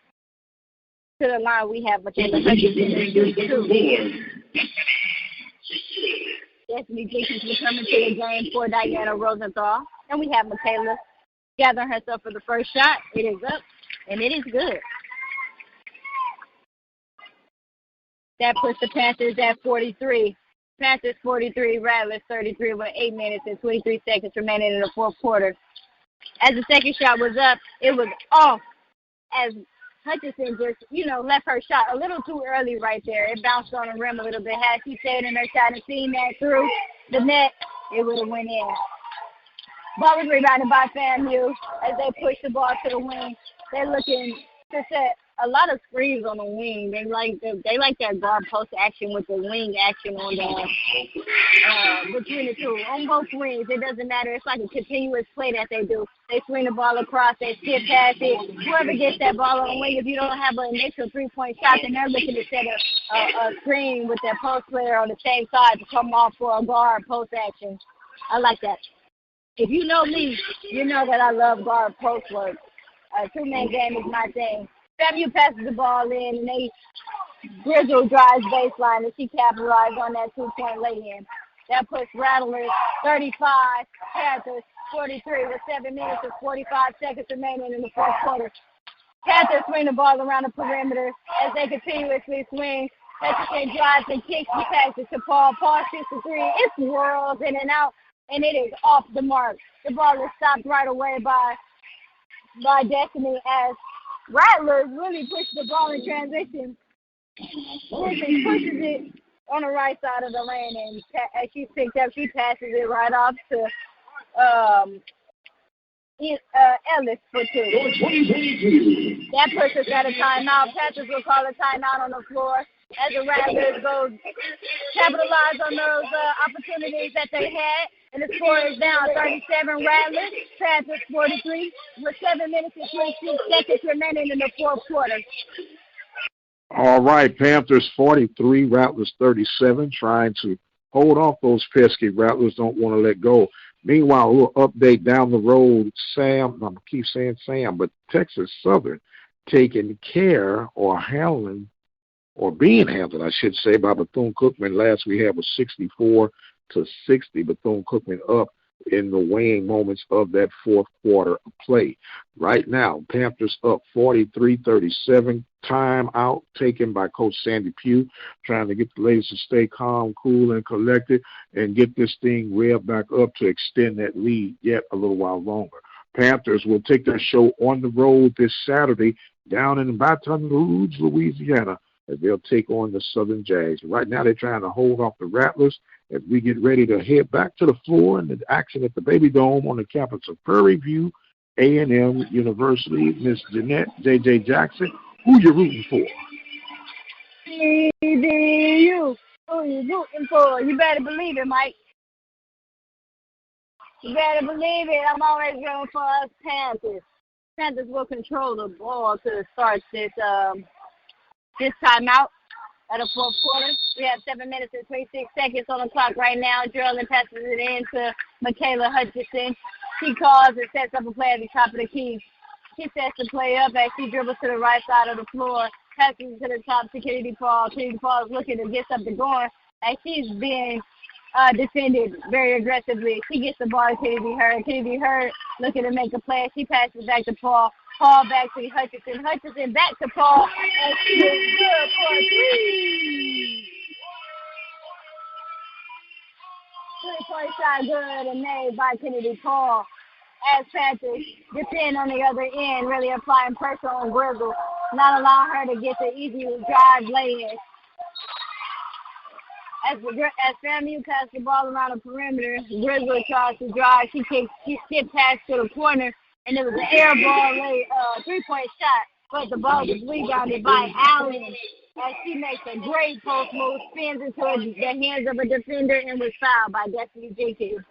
To the line, we have Michaela Hutchinson. Destiny Jenkins will come into the game for Diana Rosenthal. And we have Michaela gathering herself for the first shot. It is up, and it is good. That puts the Panthers at 43. Panthers 43, Rattlers 33 with 8 minutes and 23 seconds remaining in the fourth quarter. As the second shot was up, it was off as Hutchinson just, left her shot a little too early right there. It bounced on the rim a little bit. Had she stayed in her shot and seen that through the net, it would have went in. Ball was rebounded by FAMU as they push the ball to the wing. They're looking to set a lot of screens on the wing. They like that guard post action with the wing action on between the two. On both wings, it doesn't matter. It's like a continuous play that they do. They swing the ball across, they skip past it. Whoever gets that ball on the wing, if you don't have an initial three-point shot, then they're looking to set a screen with their post player on the same side to come off for a guard post action. I like that. If you know me, you know that I love guard post work. Two-man game is my thing. FAMU passes the ball in, and Grizzle drives baseline, and she capitalized on that two-point lay-in. That puts Rattlers 35, Panthers 43 with 7 minutes and 45 seconds remaining in the fourth quarter. Panthers swing the ball around the perimeter as they continuously swing. Hutchinson drives and kicks the passes to Paul. Paul shoots the three. It swirls in and out, and it is off the mark. The ball is stopped right away by Destiny as Rattlers really push the ball in transition. Griffin pushes it on the right side of the lane, and as she picks up, she passes it right off to Ellis for 2. That puts us at a timeout. Panthers will call a timeout on the floor as the Rattlers go capitalize on those opportunities that they had. And the score is down 37 Rattlers, Panthers 43, with 7 minutes and 26 seconds remaining in the fourth quarter. All right, Panthers 43, Rattlers 37, trying to hold off those pesky Rattlers, don't want to let go. Meanwhile, a little update down the road, I'm going to keep saying Sam, but Texas Southern taking care or handling or being handled, I should say, by Bethune-Cookman. Last we had was 64-60. Bethune-Cookman up in the weighing moments of that fourth quarter of play. Right now, Panthers up 43-37. Timeout taken by Coach Sandy Pugh, trying to get the ladies to stay calm, cool, and collected and get this thing revved back up to extend that lead yet a little while longer. Panthers will take their show on the road this Saturday down in Baton Rouge, Louisiana, as they'll take on the Southern Jags. Right now they're trying to hold off the Rattlers as we get ready to head back to the floor and the action at the Baby Dome on the campus of Prairie View A&M University. Miss Jeanette J.J. Jackson, who you rooting for? EDU. Who you rooting for? You better believe it, Mike. You better believe it. I'm always rooting for us Panthers. Panthers will control the ball to start this timeout at the fourth quarter. We have 7 minutes and 26 seconds on the clock right now. Geraldine passes it in to Michaela Hutchinson. She calls and sets up a play at the top of the key. She sets the play up as she dribbles to the right side of the floor, passes to the top to Kennedy Paul. Kennedy Paul is looking to get something going as she's being defended very aggressively. She gets the ball to Kennedy Hurd. Kennedy Hurd looking to make a play. She passes back to Paul. Paul back to Hutchinson. Hutchinson back to Paul. And she is good for a three. 3-point shot good and made by Kennedy Paul. As Panthers defend on the other end, really applying pressure on Grizzle, not allowing her to get the easy drive lay-in. As FAMU casts the ball around the perimeter, Grizzle tries to drive. She skipped past to the corner, and it was an air ball 3-point shot, but the ball was rebounded by Allen as she makes a great post move, spins into the hands of a defender, and was fouled by Destiny Jenkins.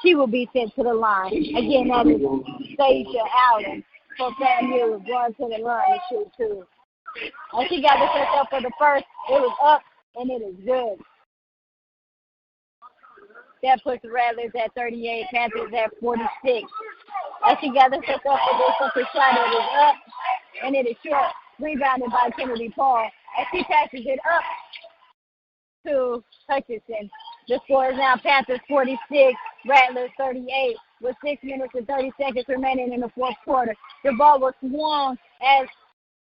She will be sent to the line. Again, that is Stacia Allen for FAMU going to the line to shoot two. And she got this herself for the first. It was up, and it is good. That puts the Rattlers at 38, Panthers at 46. As she gathers herself for this second shot, it is up, and it is short, rebounded by Kennedy Paul. As she passes it up to Hutchinson. The score is now Panthers 46, Rattlers 38, with 6 minutes and 30 seconds remaining in the fourth quarter. The ball was swung as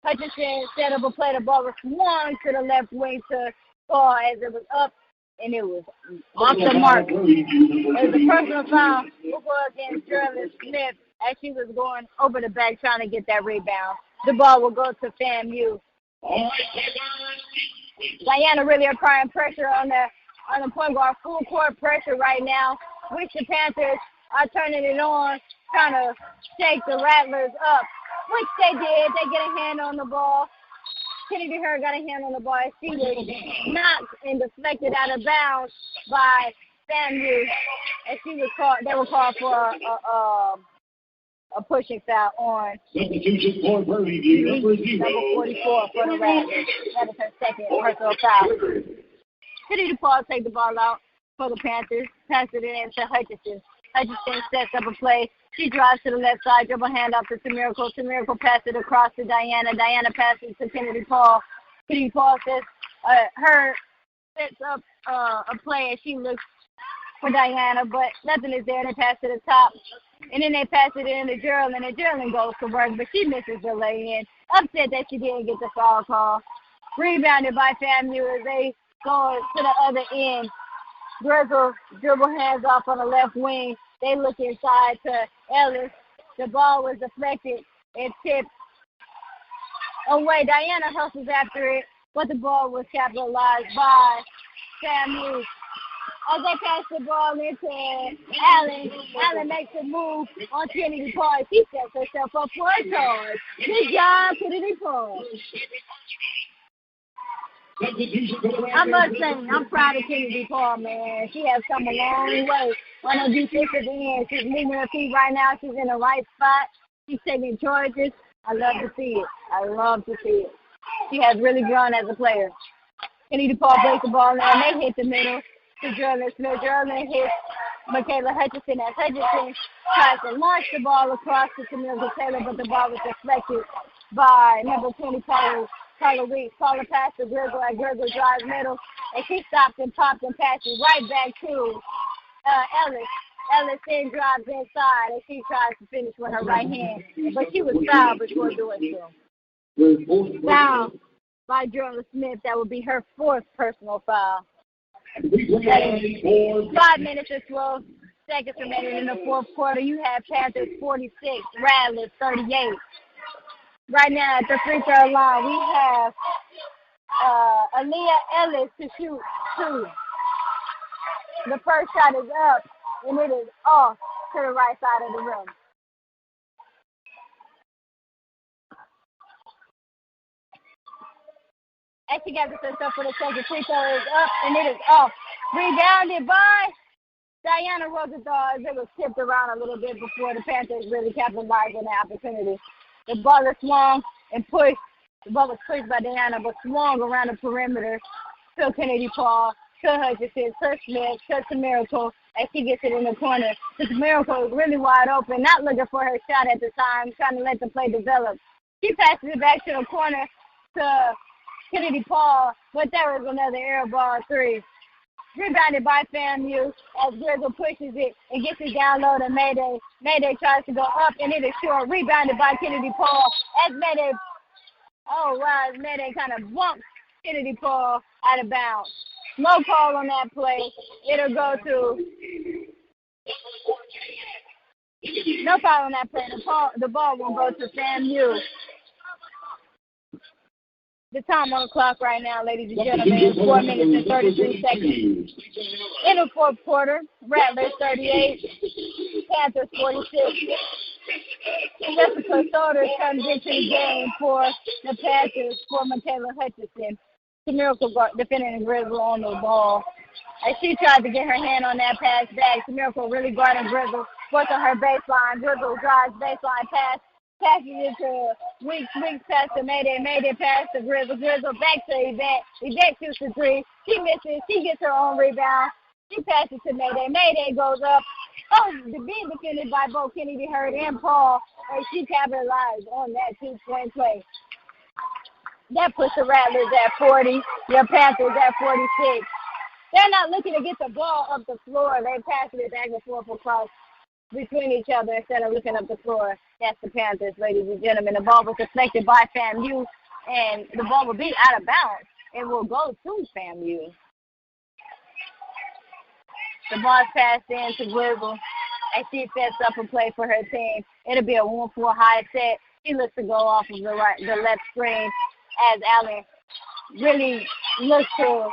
Hutchinson set up a play. The ball was swung to the left wing to Paul as it was up, and it was off the mark. As a personal foul will go against Geraldine Smith as she was going over the back trying to get that rebound. The ball will go to FAMU. Diana really applying pressure on the point guard, full court pressure right now, which the Panthers are turning it on, trying to shake the Rattlers up, which they did. They get a hand on the ball. Kennedy Hurd got a hand on the ball. She was knocked and deflected out of bounds by FAMU, and they were called for a pushing foul on number 44 for the Rattlers. That is her second personal foul. Kennedy Paul take the ball out for the Panthers, pass it in to Hutchinson. Hutchinson sets up a play. She drives to the left side, dribble handoff to Tamirical. Tamirical passes it across to Diana. Diana passes to Kennedy Paul. Kennedy Paul says sets up a play as she looks for Diana, but nothing is there. They pass to the top, and then they pass it in to Geraldine, and Geraldine goes to work, but she misses the lay-in. Upset that she didn't get the foul call. Rebounded by FAMU as they go to the other end. Grizzle dribble hands off on the left wing. They look inside to Ellis. The ball was deflected and tipped away. Diana hustles after it, but the ball was capitalized by FAMU. As they pass the ball into Allen, Allen makes a move on Kennedy Paul. She sets herself up for a charge. Good job, Kennedy Paul. I must say, I'm proud of Kennedy Paul, man. She has come a long way on the defensive end. She's moving her feet right now. She's in the right spot. She's taking charges. I love to see it. She has really grown as a player. Kennedy Paul breaks the ball and they hit the middle to Geraldine Smith. Geraldine hits Michaela Hutchinson as Hutchinson tries to launch the ball across to Camille Taylor, but the ball was deflected by number 20 Paul Color Weeks. Call a pass to Grizzle at Grizzle drives middle. And she stopped and popped and passes right back to Ellis. Ellis then drives inside and she tries to finish with her right hand. But she was fouled before doing so. Foul by Jordan Smith. That would be her fourth personal foul. 5 minutes and 12 seconds remaining in the fourth quarter. You have Panthers 46, Rattlers 38. Right now at the free throw line, we have Aaliyah Ellis to shoot 2. The first shot is up, and it is off to the right side of the rim. As she gets herself for the second free throw is up, and it is off. Rebounded by Diana Rosenthal as it was tipped around a little bit before the Panthers really capitalized on the opportunity. The ball is swung and pushed. The ball was pushed by Diana, but swung around the perimeter to Kennedy Paul, to Hutchinson, to Smith, to Miracle, as she gets it in the corner. This Miracle is really wide open, not looking for her shot at the time, trying to let the play develop. She passes it back to the corner to Kennedy Paul, but there was another air ball 3. Rebounded by FAMU as Grizzle pushes it and gets it down low to Mayday. Mayday tries to go up, and it is short. Rebounded by Kennedy Paul as Mayday. Oh, wow, as Mayday kind of bumps Kennedy Paul out of bounds. No call on that play. It'll go to no foul on that play. The ball won't go to FAMU. The time on the clock right now, ladies and gentlemen, is 4 minutes and 33 seconds. In the fourth quarter, Rattlers 38, Panthers 46. Jessica Soder comes into the game for the Panthers for Michaela Hutchinson. The Miracle defending Grizzle on the ball. As she tried to get her hand on that pass back, the Miracle really guarding Grizzle, forcing her baseline. Grizzle drives baseline pass. Passes it to Weeks pass to Mayday. Mayday pass to Grizzle. Grizzle back to Yvette. Yvette shoots the 3. She misses. She gets her own rebound. She passes to Mayday. Mayday goes up. Oh, being defended by both Kennedy Hurd and Paul. And she capitalized on that 2-point play. That puts the Rattlers at 40. Your Panthers at 46. They're not looking to get the ball up the floor. They're passing it back and forth across between each other instead of looking up the floor. That's the Panthers, ladies and gentlemen. The ball was deflected by FAMU, and the ball will be out of bounds. It will go to FAMU. The ball's passed in to Grizzle, and she sets up a play for her team. It'll be a 1-4 high set. She looks to go off of the left screen as Allen really looks to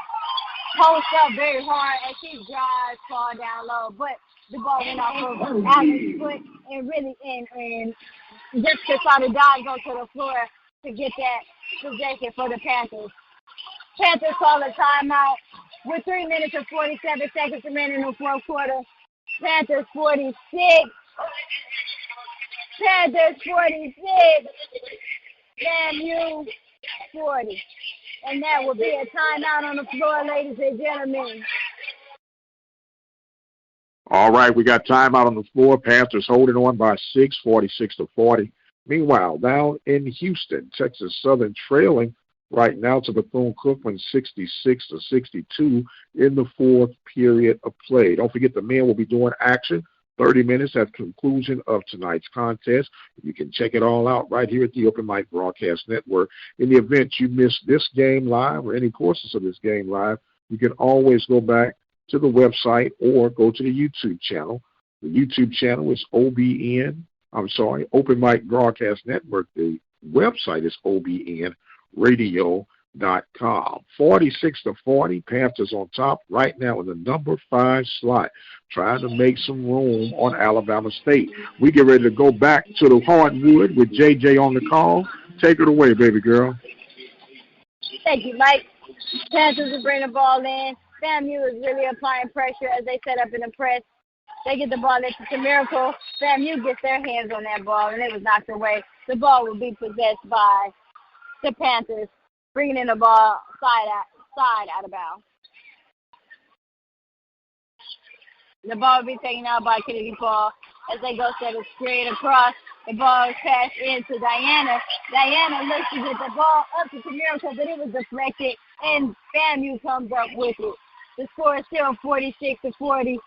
post up very hard as she drives far down low, but the ball went off of Allen's foot and really and just decided to dive onto the floor to get that possession for the Panthers. Panthers call a timeout with 3 minutes and 47 seconds remaining in the fourth quarter. Panthers 46. Panthers 46. FAMU 40. And that will be a timeout on the floor, ladies and gentlemen. All right, we got timeout on the floor. Panthers holding on by 6, 46-40. Meanwhile, down in Houston, Texas Southern trailing right now to Bethune-Cookman 66-62 in the fourth period of play. Don't forget the men will be doing action 30 minutes at the conclusion of tonight's contest. You can check it all out right here at the Open Mic Broadcast Network. In the event you missed this game live or any portions of this game live, you can always go back to the website or go to the YouTube channel. The YouTube channel is Open Mic Broadcast Network. The website is obnradio.com. 46-40, Panthers on top right now in the number 5 slot, trying to make some room on Alabama State. We get ready to go back to the hardwood with JJ on the call. Take it away, baby girl. Thank you, Mike. Panthers will bring the ball in. FAMU is really applying pressure as they set up in the press. They get the ball into the Miracle. FAMU gets their hands on that ball, and it was knocked away. The ball will be possessed by the Panthers, bringing in the ball side out of bounds. The ball will be taken out by Kennedy Paul. as they go set a screen across. The ball is passed into Diana. Diana looks to get the ball up to Miracle, but it was deflected, and FAMU comes up with it. The score is still 46-40.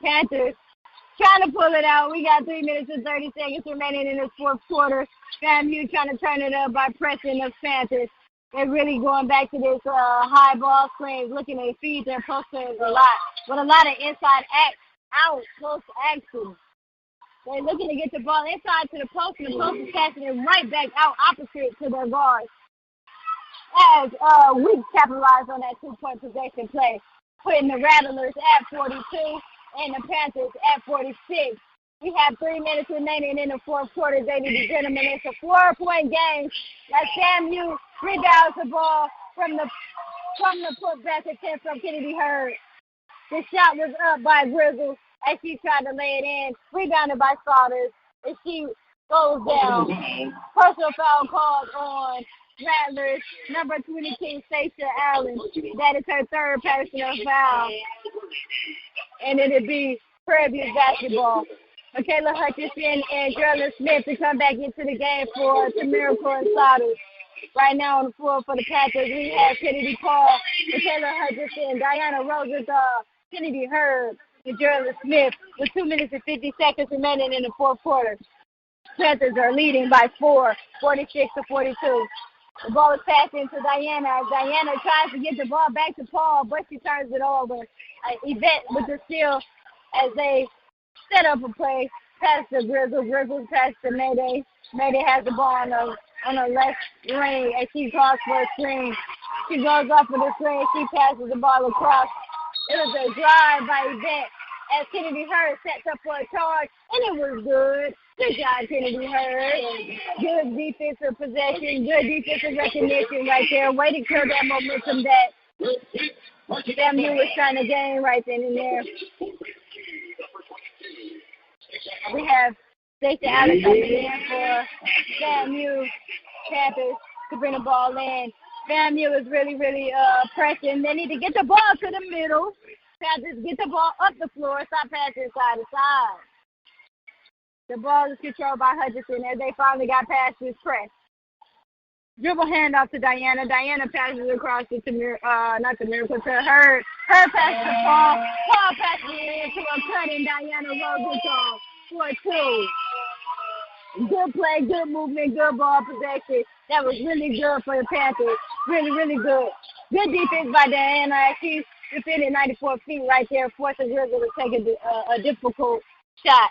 Panthers trying to pull it out. We got 3 minutes and 30 seconds remaining in this fourth quarter. FAMU trying to turn it up by pressing the Panthers. They're really going back to this high ball screen, looking to feed their posters a lot, with a lot of inside post action. They're looking to get the ball inside to the post, and the post is passing it right back out opposite to their guards. As we capitalize on that 2-point possession play, putting the Rattlers at 42 and the Panthers at 46. We have 3 minutes remaining in the fourth quarter, ladies and gentlemen. It's a 4-point game. As FAMU rebounds the ball from the putback attempt from Kennedy Hurd. The shot was up by Grizzle as she tried to lay it in, rebounded by Saunders, and she goes down. Personal foul called on Rattlers, number 22, Stacia Allen. That is her third personal foul. And it'll be Prairie View basketball. Michaela Hutchinson and Geraldine Smith to come back into the game for Miracle and Saunders. Right now on the floor for the Panthers, we have Kennedy Paul, Michaela Hutchinson, Diana Rosenthal, Kennedy Hurd, and Geraldine Smith with 2 minutes and 50 seconds remaining in the fourth quarter. Panthers are leading by 4, 46-42. The ball is passed into Diana. Diana tries to get the ball back to Paul, but she turns it over. Yvette with the steal as they set up a play. Pass to Grizzle. Grizzle pass to Mayday. Mayday has the ball on the left lane as she calls for a screen. She goes off for the screen. She passes the ball across. It was a drive by Yvette as Kennedy Hurd sets up for a charge, and it was good. Good job, Kennedy Hurd. Good defensive possession, good defensive recognition right there. Way to kill that momentum that FAMU was trying to gain right then and there. We have Stacey Allen coming in for FAMU Panthers to bring the ball in. FAMU is really, really pressing. They need to get the ball to the middle. Panthers get the ball up the floor. Stop passing side to side. The ball is controlled by Hutchinson as they finally got past this press. Dribble handoff to Diana. Diana passes across to Miracle, to Hurd. Hurd passes to Paul. Paul passes it into a cutting Diana Rosenthal for 2. Good play, good movement, good ball possession. That was really good for the Panthers. Really, really good. Good defense by Diana. She's defended 94 feet right there, forcing Grizzle to take a difficult shot.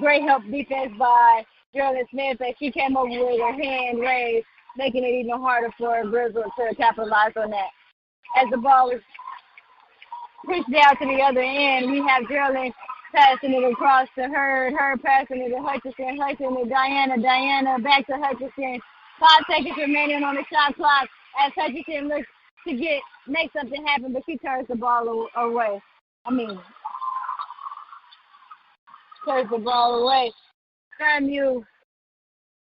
Great help defense by Geraldine Smith as she came over with her hand raised, making it even harder for Grizzle to capitalize on that. As the ball was pushed down to the other end, we have Geraldine passing it across to Hurd, Hurd passing it to Hutchinson, Hutchinson to Diana, Diana back to Hutchinson. 5 seconds remaining on the shot clock as Hutchinson looks to make something happen, but she turns the ball away. Turns the ball away. FAMU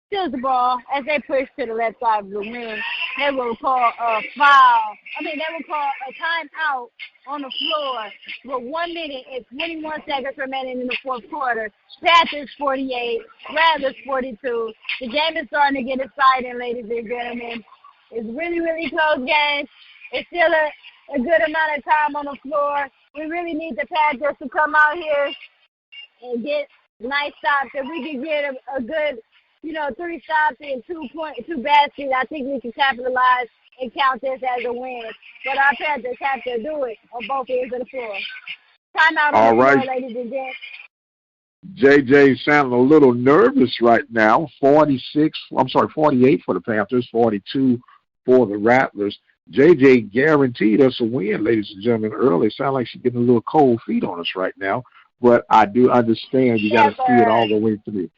steals the ball as they push to the left side of the rim. They will call a foul. They will call a timeout on the floor with 1 minute and 21 seconds remaining in the fourth quarter. Panthers 48, Rattlers 42. The game is starting to get exciting, ladies and gentlemen. It's really, really close game. It's still a good amount of time on the floor. We really need the Panthers to come out here and get nice stops. If we can get a good, 3 stops and 2 baskets, I think we can capitalize and count this as a win. But our Panthers have to do it on both ends of the floor. Timeout on the floor, ladies and gentlemen. JJ sounding a little nervous right now. 48 for the Panthers, 42 for the Rattlers. JJ guaranteed us a win, ladies and gentlemen, early. Sound like she's getting a little cold feet on us right now. But I do understand you got to see it all the way through.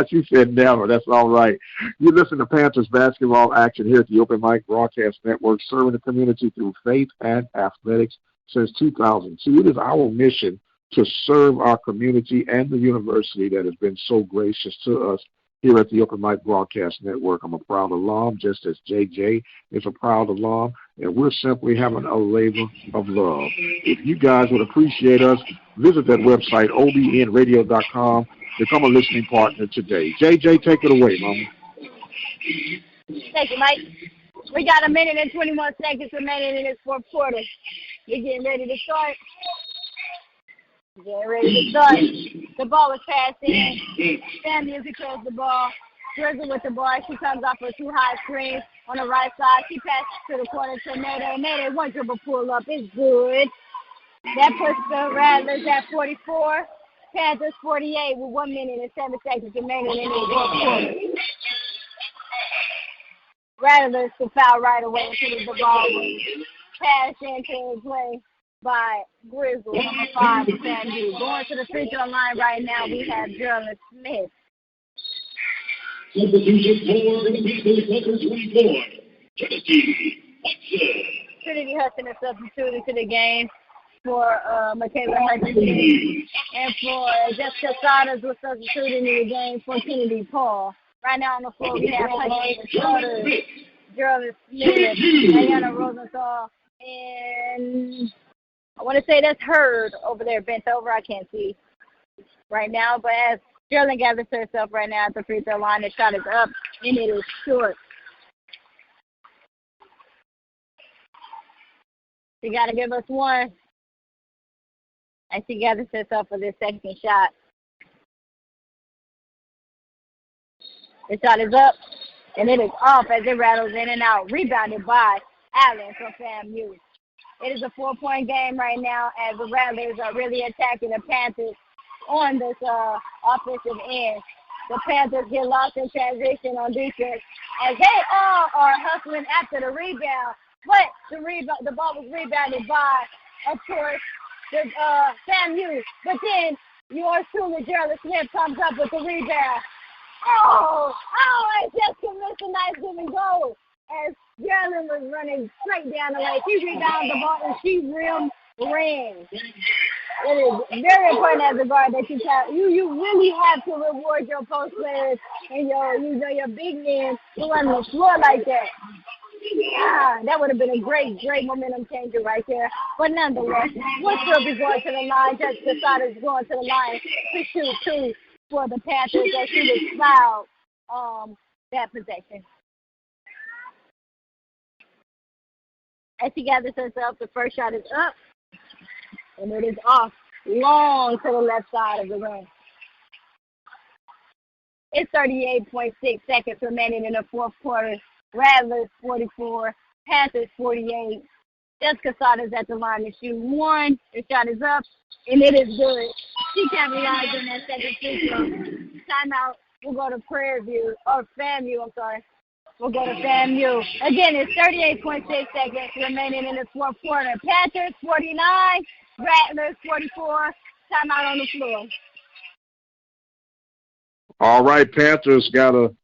She said never. That's all right. You listen to Panthers basketball action here at the Open Mic Broadcast Network, serving the community through faith and athletics since 2002. It is our mission to serve our community and the university that has been so gracious to us here at the Open Mic Broadcast Network. I'm a proud alum, just as JJ is a proud alum. and we're simply having a labor of love. If you guys would appreciate us, visit that website, obnradio.com. Become a listening partner today. JJ, take it away, Mama. Thank you, Mike. We got 1 minute and 21 seconds remaining in this fourth quarter. We're getting ready to start. The ball was passed in. Famu controls the ball. Grizzle with the ball. She comes off a too high screen on the right side. She passes to the corner to Mayday. Mayday, one dribble pull up. It's good. That puts the Rattlers at 44. Panthers 48 with 1 minute and 7 seconds remaining in the fourth quarter. Rattlers to foul right away until the ball was passed into play by Grizzle, number 5 for Famu. Going to the free throw line right now, we have Gerald Smith. Trinity Hudson is substituted to the game for Michaela Hutchinson. And for Jessica Saunders was substituted in the game for Kennedy Paul. Right now on the floor, we have Hutchinson, Saunders, Gerald Smith, Diana Rosenthal, and I want to say that's Hurd over there, bent over. I can't see right now. But as Sterling gathers herself right now at the free throw line, the shot is up, and it is short. She got to give us one. And she gathers herself for this second shot. The shot is up, and it is off as it rattles in and out. Rebounded by Allen from FAMU. It is a 4-point game right now as the Rattlers are really attacking the Panthers on this offensive end. The Panthers get lost in transition on defense as they all are hustling after the rebound. But the ball was rebounded by, of course, the FAMU. But then yours truly, Gerald Smith, comes up with the rebound. And Jessica missed a nice give and go as Gerald was running straight down the lane. She rebounded the ball and she ran. It is very important as a guard that you really have to reward your post players and your big men who run the floor like that. Yeah, that would have been a great momentum changer right there. But nonetheless, we'll still be going to the line. Jessica Saunders going to the line to shoot two for the Panthers as she was fouled that possession. As she gathers herself, the first shot is up, and it is off, long to the left side of the rim. It's 38.6 seconds remaining in the fourth quarter. Rattlers 44, Panthers 48. Jessica Saunders at the line to shoot one. The shot is up, and it is good. She capitalized on that second free throw. Timeout. We'll go to FAMU, I'm sorry. We'll go to FAMU. Again, it's 38.6 seconds remaining in the fourth quarter. Panthers 49, Rattlers 44. Timeout on the floor. All right, Panthers got to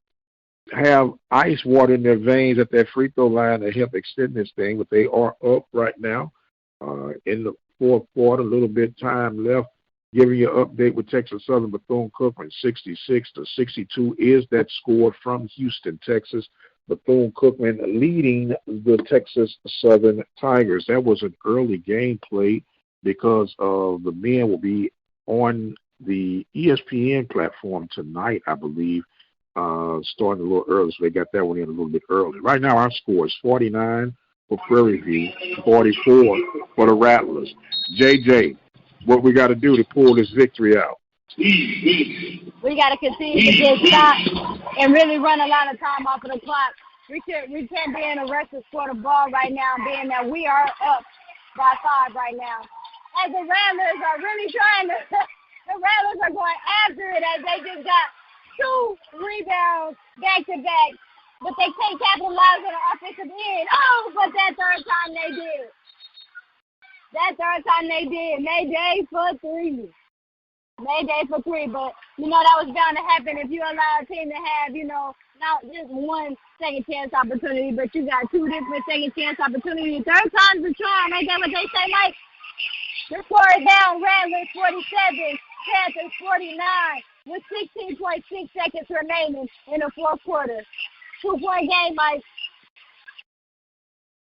have ice water in their veins at that free throw line to help extend this thing, but they are up right now in the fourth quarter. A little bit time left. Giving you an update with Texas Southern Bethune-Cookman, 66-62 is that score from Houston, Texas. Bethune-Cookman leading the Texas Southern Tigers. That was an early game played because the men will be on the ESPN platform tonight, I believe, starting a little early, so they got that one in a little bit early. Right now, our score is 49 for Prairie View, 44 for the Rattlers. JJ, what we got to do to pull this victory out? We got to continue to get shots and really run a lot of time off of the clock. We can't be in a rush to score the ball right now, being that we are up by 5 right now. As the Rattlers are really trying to, the Rattlers are going after it as they just got 2 rebounds back-to-back, but they can't capitalize on the offensive end. But that third time they did. Mayday for 3. But, that was bound to happen if you allow a team to have, not just one second chance opportunity, but you got 2 different second chance opportunities. Third time's the charm. Ain't that what they say, Mike? The score is down. Rattlers 47, Panthers 49, with 16.6 seconds remaining in the fourth quarter. 2-point game, Mike.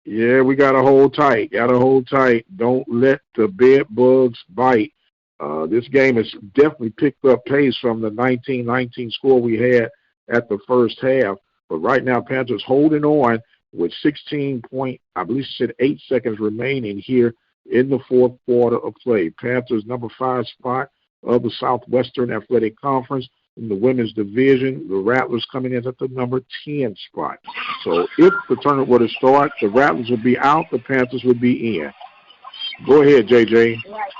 Yeah, we got to hold tight. Got to hold tight. Don't let the bed bugs bite. This game has definitely picked up pace from the 19-19 score we had at the first half. But right now, Panthers holding on with 8 seconds remaining here in the fourth quarter of play. Panthers number 5 spot of the Southwestern Athletic Conference. In the women's division, the Rattlers coming in at the number 10 spot. So if the tournament were to start, the Rattlers would be out, the Panthers would be in. Go ahead, JJ. Right.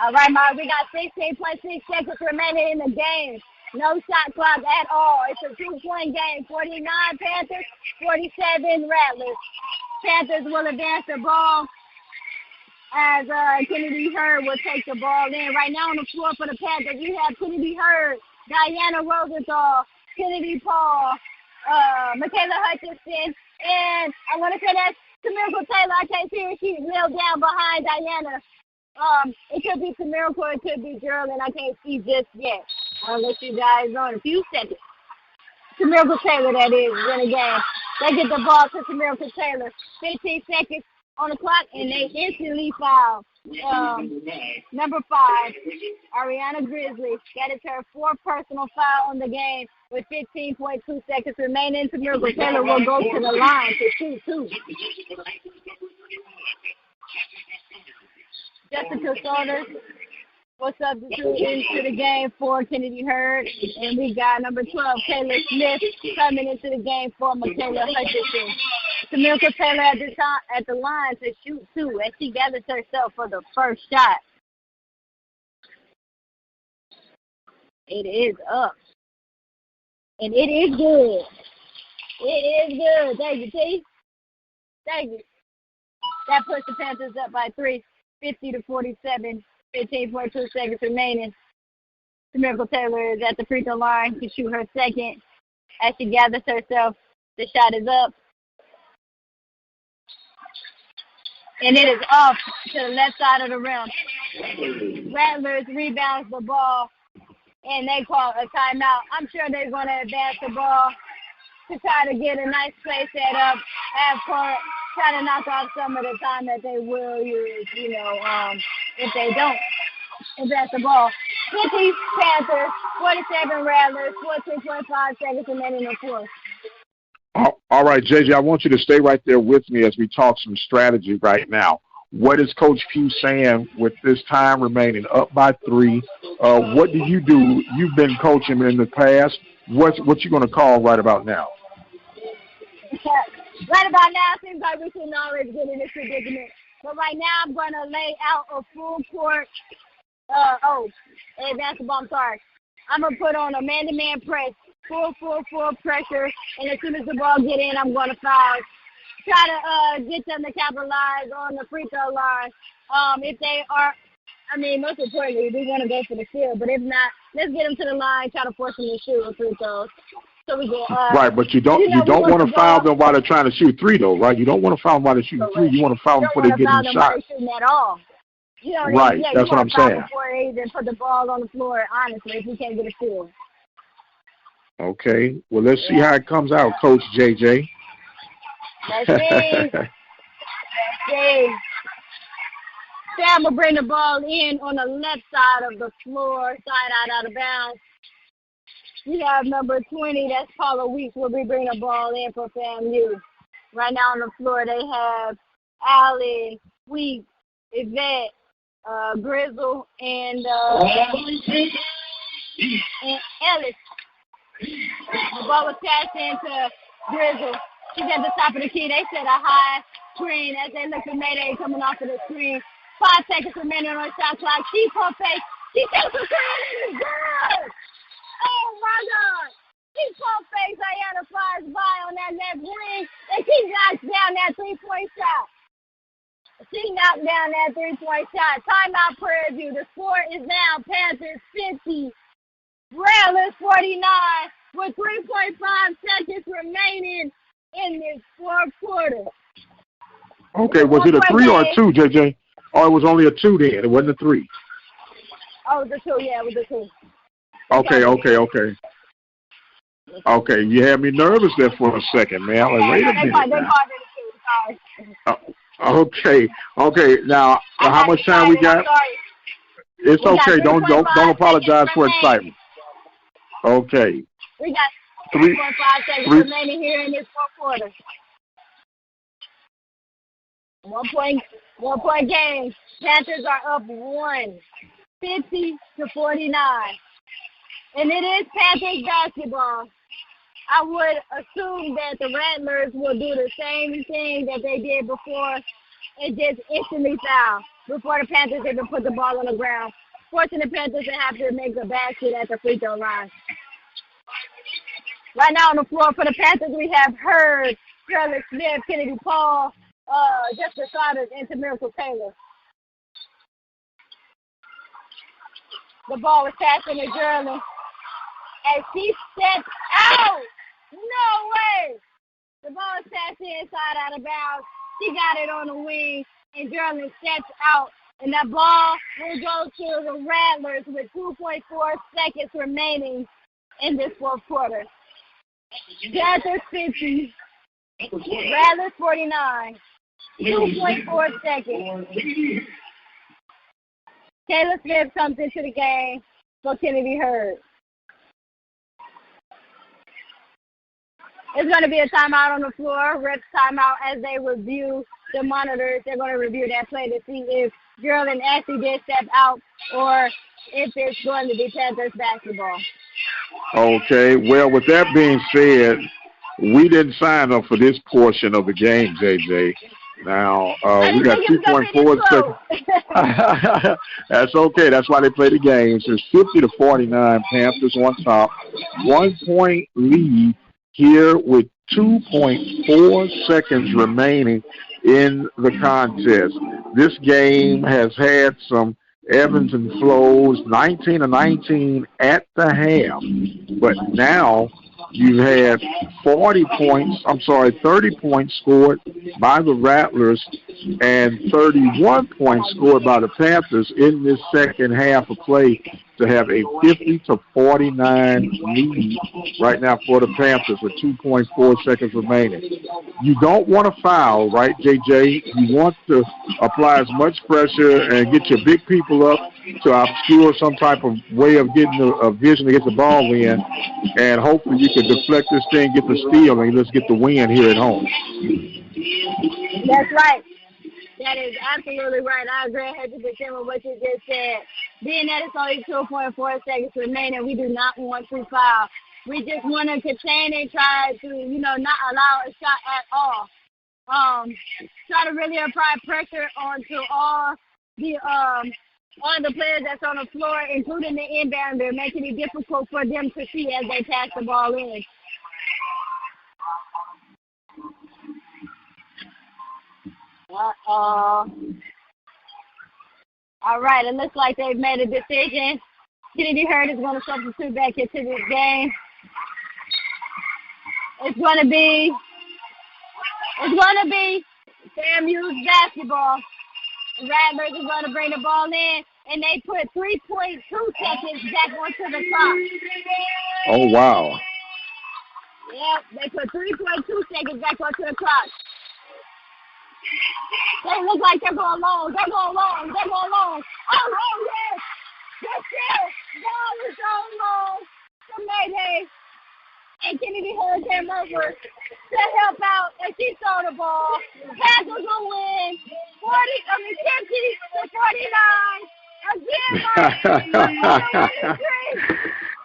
All right, Mark, we got 16.6 seconds remaining in the game. No shot clock at all. It's a 2-point game. 49 Panthers, 47 Rattlers. Panthers will advance the ball as Kennedy Hurd will take the ball in. Right now on the floor for the Panthers, we have Kennedy Hurd, Diana Rosenthal, Kennedy Paul, Michaela Hutchinson, and I want to say that's Tamirica Taylor. I can't see her. She's nailed down behind Diana. It could be Tamirica, it could be Geraldine. I can't see just yet. I'll let you guys know in a few seconds. Tamirica Taylor, that is, in the game. They get the ball to Tamirica Taylor. 15 seconds on the clock, and they instantly foul. Number 5, Ariana Grizzly. That is her 4th personal foul on the game with 15.2 seconds remaining. Tamirica Taylor will go to the line to shoot 2. Jessica Saunders will substitute into the game for Kennedy Hurd. And we got number 12, Taylor Smith, coming into the game for Michaela Hutchinson. Tamirica Taylor at the line to shoot 2 as she gathers herself for the first shot. It is up. And it is good. It is good. Thank you, T. Thank you. That puts the Panthers up by 3, 50-47, 15.2 seconds remaining. Tamirica Taylor is at the free throw line to shoot her second. As she gathers herself, the shot is up. And it is off to the left side of the rim. Rattlers rebounds the ball, and they call a timeout. I'm sure they're going to advance the ball to try to get a nice play set up, have court, try to knock off some of the time that they will use, if they don't advance the ball. 50 Panthers, 47 Rattlers, 14.5 seconds remaining in the fourth. All right, JJ, I want you to stay right there with me as we talk some strategy right now. What is Coach Pugh saying with this time remaining up by 3? What do you do? You've been coaching in the past. What you going to call right about now? Right about now, it seems like we shouldn't always get in this predicament. But right now, I'm going to lay out a full court. Basketball, I'm sorry. I'm going to put on a man-to-man press. Full pressure, and as soon as the ball get in, I'm going to foul. Try to get them to capitalize on the free throw line. If they are, most importantly, we want to go for the steal, but if not, let's get them to the line, try to force them to shoot a free throws. So we get, right, but you don't want to foul them while they're trying to shoot 3, though, right? You don't want to foul them while they're shooting 3. You want to foul them before they get in the shot. Shooting at all. Right, that's what I'm saying. Before they even put the ball on the floor, honestly, if we can't get a steal. Okay, well, let's see how it comes out, Coach JJ. Let's see. Sam will bring the ball in on the left side of the floor, side out of bounds. We have number 20, that's Paula Weeks, will be bringing the ball in for FAMU. Right now on the floor, they have Allen, Weeks, Yvette, Grizzle, and Ellis. The ball was passed into Grizzle. She's at the top of the key. They set a high screen as they look for Mayday coming off of the screen. 5 seconds remaining on the shot clock. She pump fake. She takes the screen and is good. Oh, my God. She pump fakes. Diana flies by on that left wing, and she knocks down that 3-point shot. She knocked down that 3-point shot. Timeout Prairie View. The score is now Panthers 50. Rattlers 49 with 3.5 seconds remaining in this fourth quarter. Okay, was it a 3 or a 2, JJ? Or it was only a 2 then? It wasn't a 3. Oh, it was a 2. Yeah, it was a 2. Okay. Okay, you had me nervous there for a second, man. I was like, wait a minute. They called it a 2. Okay. Now, how much time we got? It's okay. Don't apologize for excitement. Okay. We got 3.5 seconds remaining here in this fourth quarter. 1 point game. Panthers are up 50-49. And it is Panthers basketball. I would assume that the Rattlers will do the same thing that they did before and just instantly foul before the Panthers even put the ball on the ground, forcing the Panthers to have to make a basket at the free throw line. Right now on the floor for the Panthers, we have Hurd, Shirley Smith, Kennedy Paul, Jessica Saunders, and Miracle Taylor. The ball was passed to Jerlin as she steps out. No way! The ball is passed inside out of bounds. She got it on the wing, and Jerlin steps out. And that ball will go to the Rattlers with 2.4 seconds remaining in this fourth quarter. Panthers 50, Rattlers 49, 2.4 seconds. Taylor Smith comes into the game for Kennedy Hurd. It's going to be a timeout on the floor, refs timeout as they review the monitors. They're going to review that play to see if Jerlin actually did step out or if it's going to be Panthers basketball. Okay, well, with that being said, we didn't sign up for this portion of the game, JJ. Now, we got 2.4 seconds. That's okay. That's why they play the game. So it's 50-49, Panthers on top. 1 point lead here with 2.4 seconds remaining in the contest. This game has had some ebbs and flows, 19-19 at the half. But now you've had 30 points scored by the Rattlers and 31 points scored by the Panthers in this second half of play to have a 50-49 lead right now for the Panthers with 2.4 seconds remaining. You don't want to foul, right, JJ? You want to apply as much pressure and get your big people up to obscure some type of way of getting a vision to get the ball in, and hopefully you can deflect this thing, get the steal, and let's get the win here at home. That's right. That is absolutely right. I agree 100% with what you just said. Being that it's only 2.4 seconds remaining, we do not want to foul. We just want to contain and try to, not allow a shot at all. Try to really apply pressure onto all the players that's on the floor, including the inbounder, making it difficult for them to see as they pass the ball in. All right, it looks like they've made a decision. Kennedy Hurd is going to substitute back into this game. It's going to be Famu's basketball. The Rattlers is going to bring the ball in, and they put 3.2 seconds back onto the clock. Oh, wow. Yep, they put 3.2 seconds back onto the clock. They look like they're going long. Oh, yes. That's it. Ball is going long. So Mayday. And Kennedy Hurd came over to help out, and she saw the ball. Panthers will win 50-49. Again,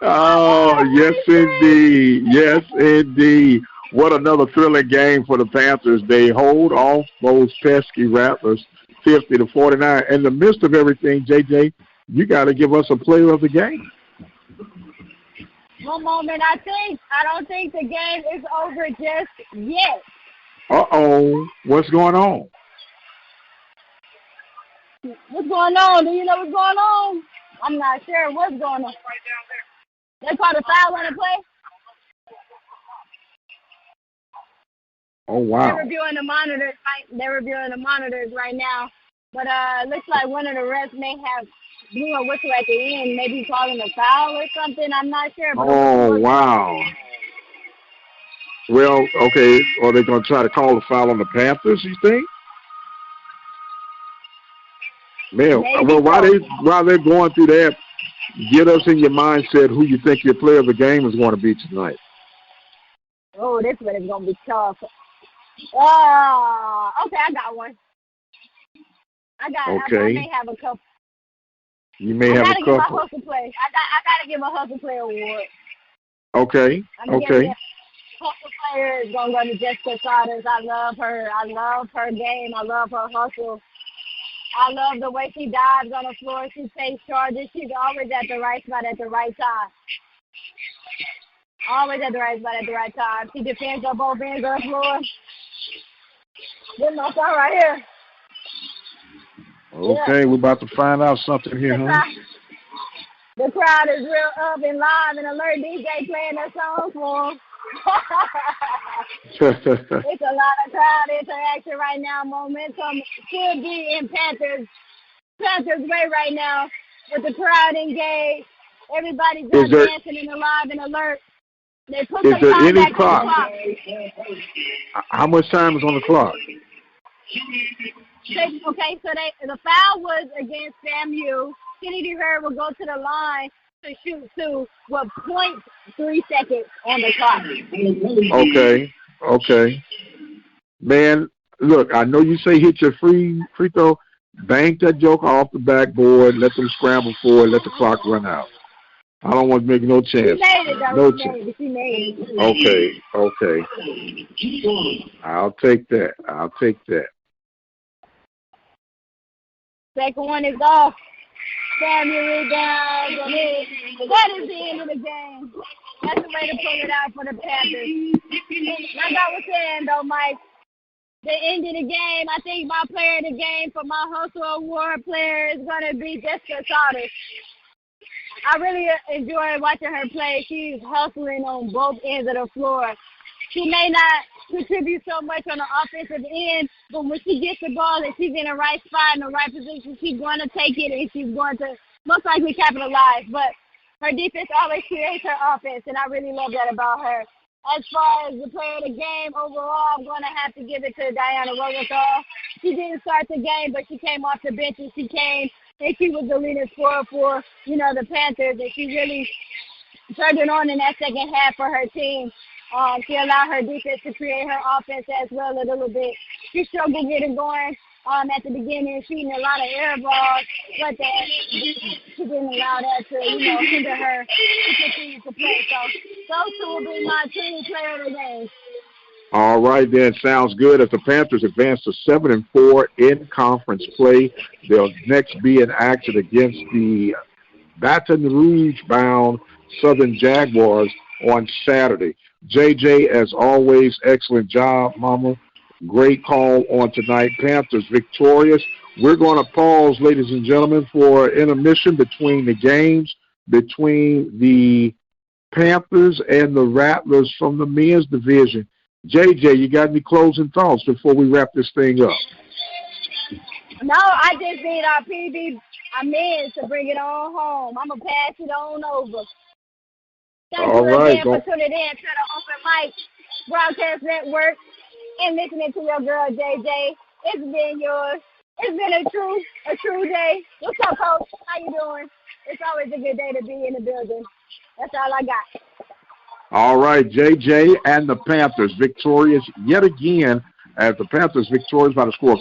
Oh, yes, indeed. Yes, indeed. What another thrilling game for the Panthers. They hold off those pesky Rattlers 50-49. In the midst of everything, JJ, you got to give us a player of the game. One moment, I don't think the game is over just yet. Uh-oh. What's going on? What's going on? Do you know what's going on? I'm not sure what's going on. They called a foul on the play. Oh, wow. They're reviewing the monitors right now. But it looks like one of the refs may have blew a whistle at the end, maybe calling a foul or something. I'm not sure. But oh, wow. Well, okay. Are they going to try to call a foul on the Panthers, you think? Man, Maybe well, so. while they're going through that, get us in your mindset who you think your player of the game is going to be tonight. Oh, this one is gonna be tough. Okay, I got one. I may have a couple. You may I have gotta a give my couple. hustle play. I gotta give a hustle play award. Okay. Okay. Hustle player is gonna go to Jessica Saunders. I love her. I love her game. I love her hustle. I love the way she dives on the floor. She takes charges. She's always at the right spot at the right time. Always at the right spot at the right time. She defends on both ends of the floor. This is my song right here. Okay, we're about to find out something here, huh? The crowd is real up and live and alert. DJ playing that song for them. It's a lot of crowd interaction right now. Momentum should be in Panthers' way right now with the crowd engaged. Everybody's up dancing and alive and alert. They put the time back on the clock. How much time is on the clock? Okay, so the foul was against Famu. Kennedy Hurd will go to the line to shoot two with 0.3 seconds on the clock. Okay. Man, look, I know you say hit your free throw. Bank that joker off the backboard. Let them scramble for it. Let the clock run out. I don't want to make no chance. She made it, though. No chance. She made it. Okay. I'll take that. Second one is off. Samuel rebounds. That is the end of the game. That's the way to pull it out for the Panthers. Like I was saying, though, Mike, the end of the game, I think my player of the game for my Hustle Award player is going to be Jessica Saunders. I really enjoy watching her play. She's hustling on both ends of the floor. She may not contribute so much on the offensive end, but when she gets the ball and she's in the right spot, in the right position, she's going to take it and she's going to most likely capitalize. But her defense always creates her offense, and I really love that about her. As far as the player of the game overall, I'm going to have to give it to Diana Rosenthal. She didn't start the game, but she came off the bench and she came and she was the leading scorer for, the Panthers, and she really turned it on in that second half for her team. She allowed her defense to create her offense as well a little bit. She struggled getting going at the beginning, shooting a lot of air balls, but she didn't allow that to, hinder her to continue to play. So those two will be my team player of the game. All right, then. Sounds good. As the Panthers advance to 7-4 in conference play, they'll next be in action against the Baton Rouge-bound Southern Jaguars on Saturday. JJ, as always, excellent job, Mama. Great call on tonight. Panthers victorious. We're going to pause, ladies and gentlemen, for intermission between the games between the Panthers and the Rattlers from the men's division. JJ, you got any closing thoughts before we wrap this thing up? No, I just need our men to bring it on home. I'm going to pass it on over. Thank you again for tuning in to the Open Mic Broadcast Network and listening to your girl, JJ. It's been yours. It's been a true day. What's up, Coach? How you doing? It's always a good day to be in the building. That's all I got. All right, JJ and the Panthers victorious yet again, as the Panthers victorious by the score of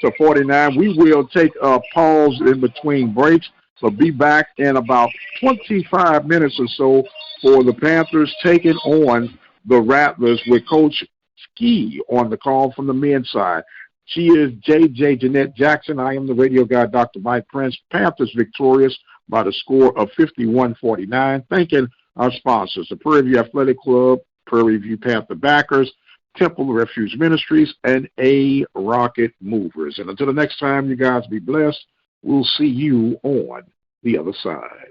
51-49. We will take a pause in between breaks, but be back in about 25 minutes or so for the Panthers taking on the Rattlers with Coach Ski on the call from the men's side. She is JJ Jeanette Jackson. I am the radio guy, Dr. Mike Prince. Panthers victorious by the score of 51-49. Thanking our sponsors, the Prairie View Athletic Club, Prairie View Panther Backers, Temple Refuge Ministries, and A Rocket Movers. And until the next time, you guys be blessed. We'll see you on the other side.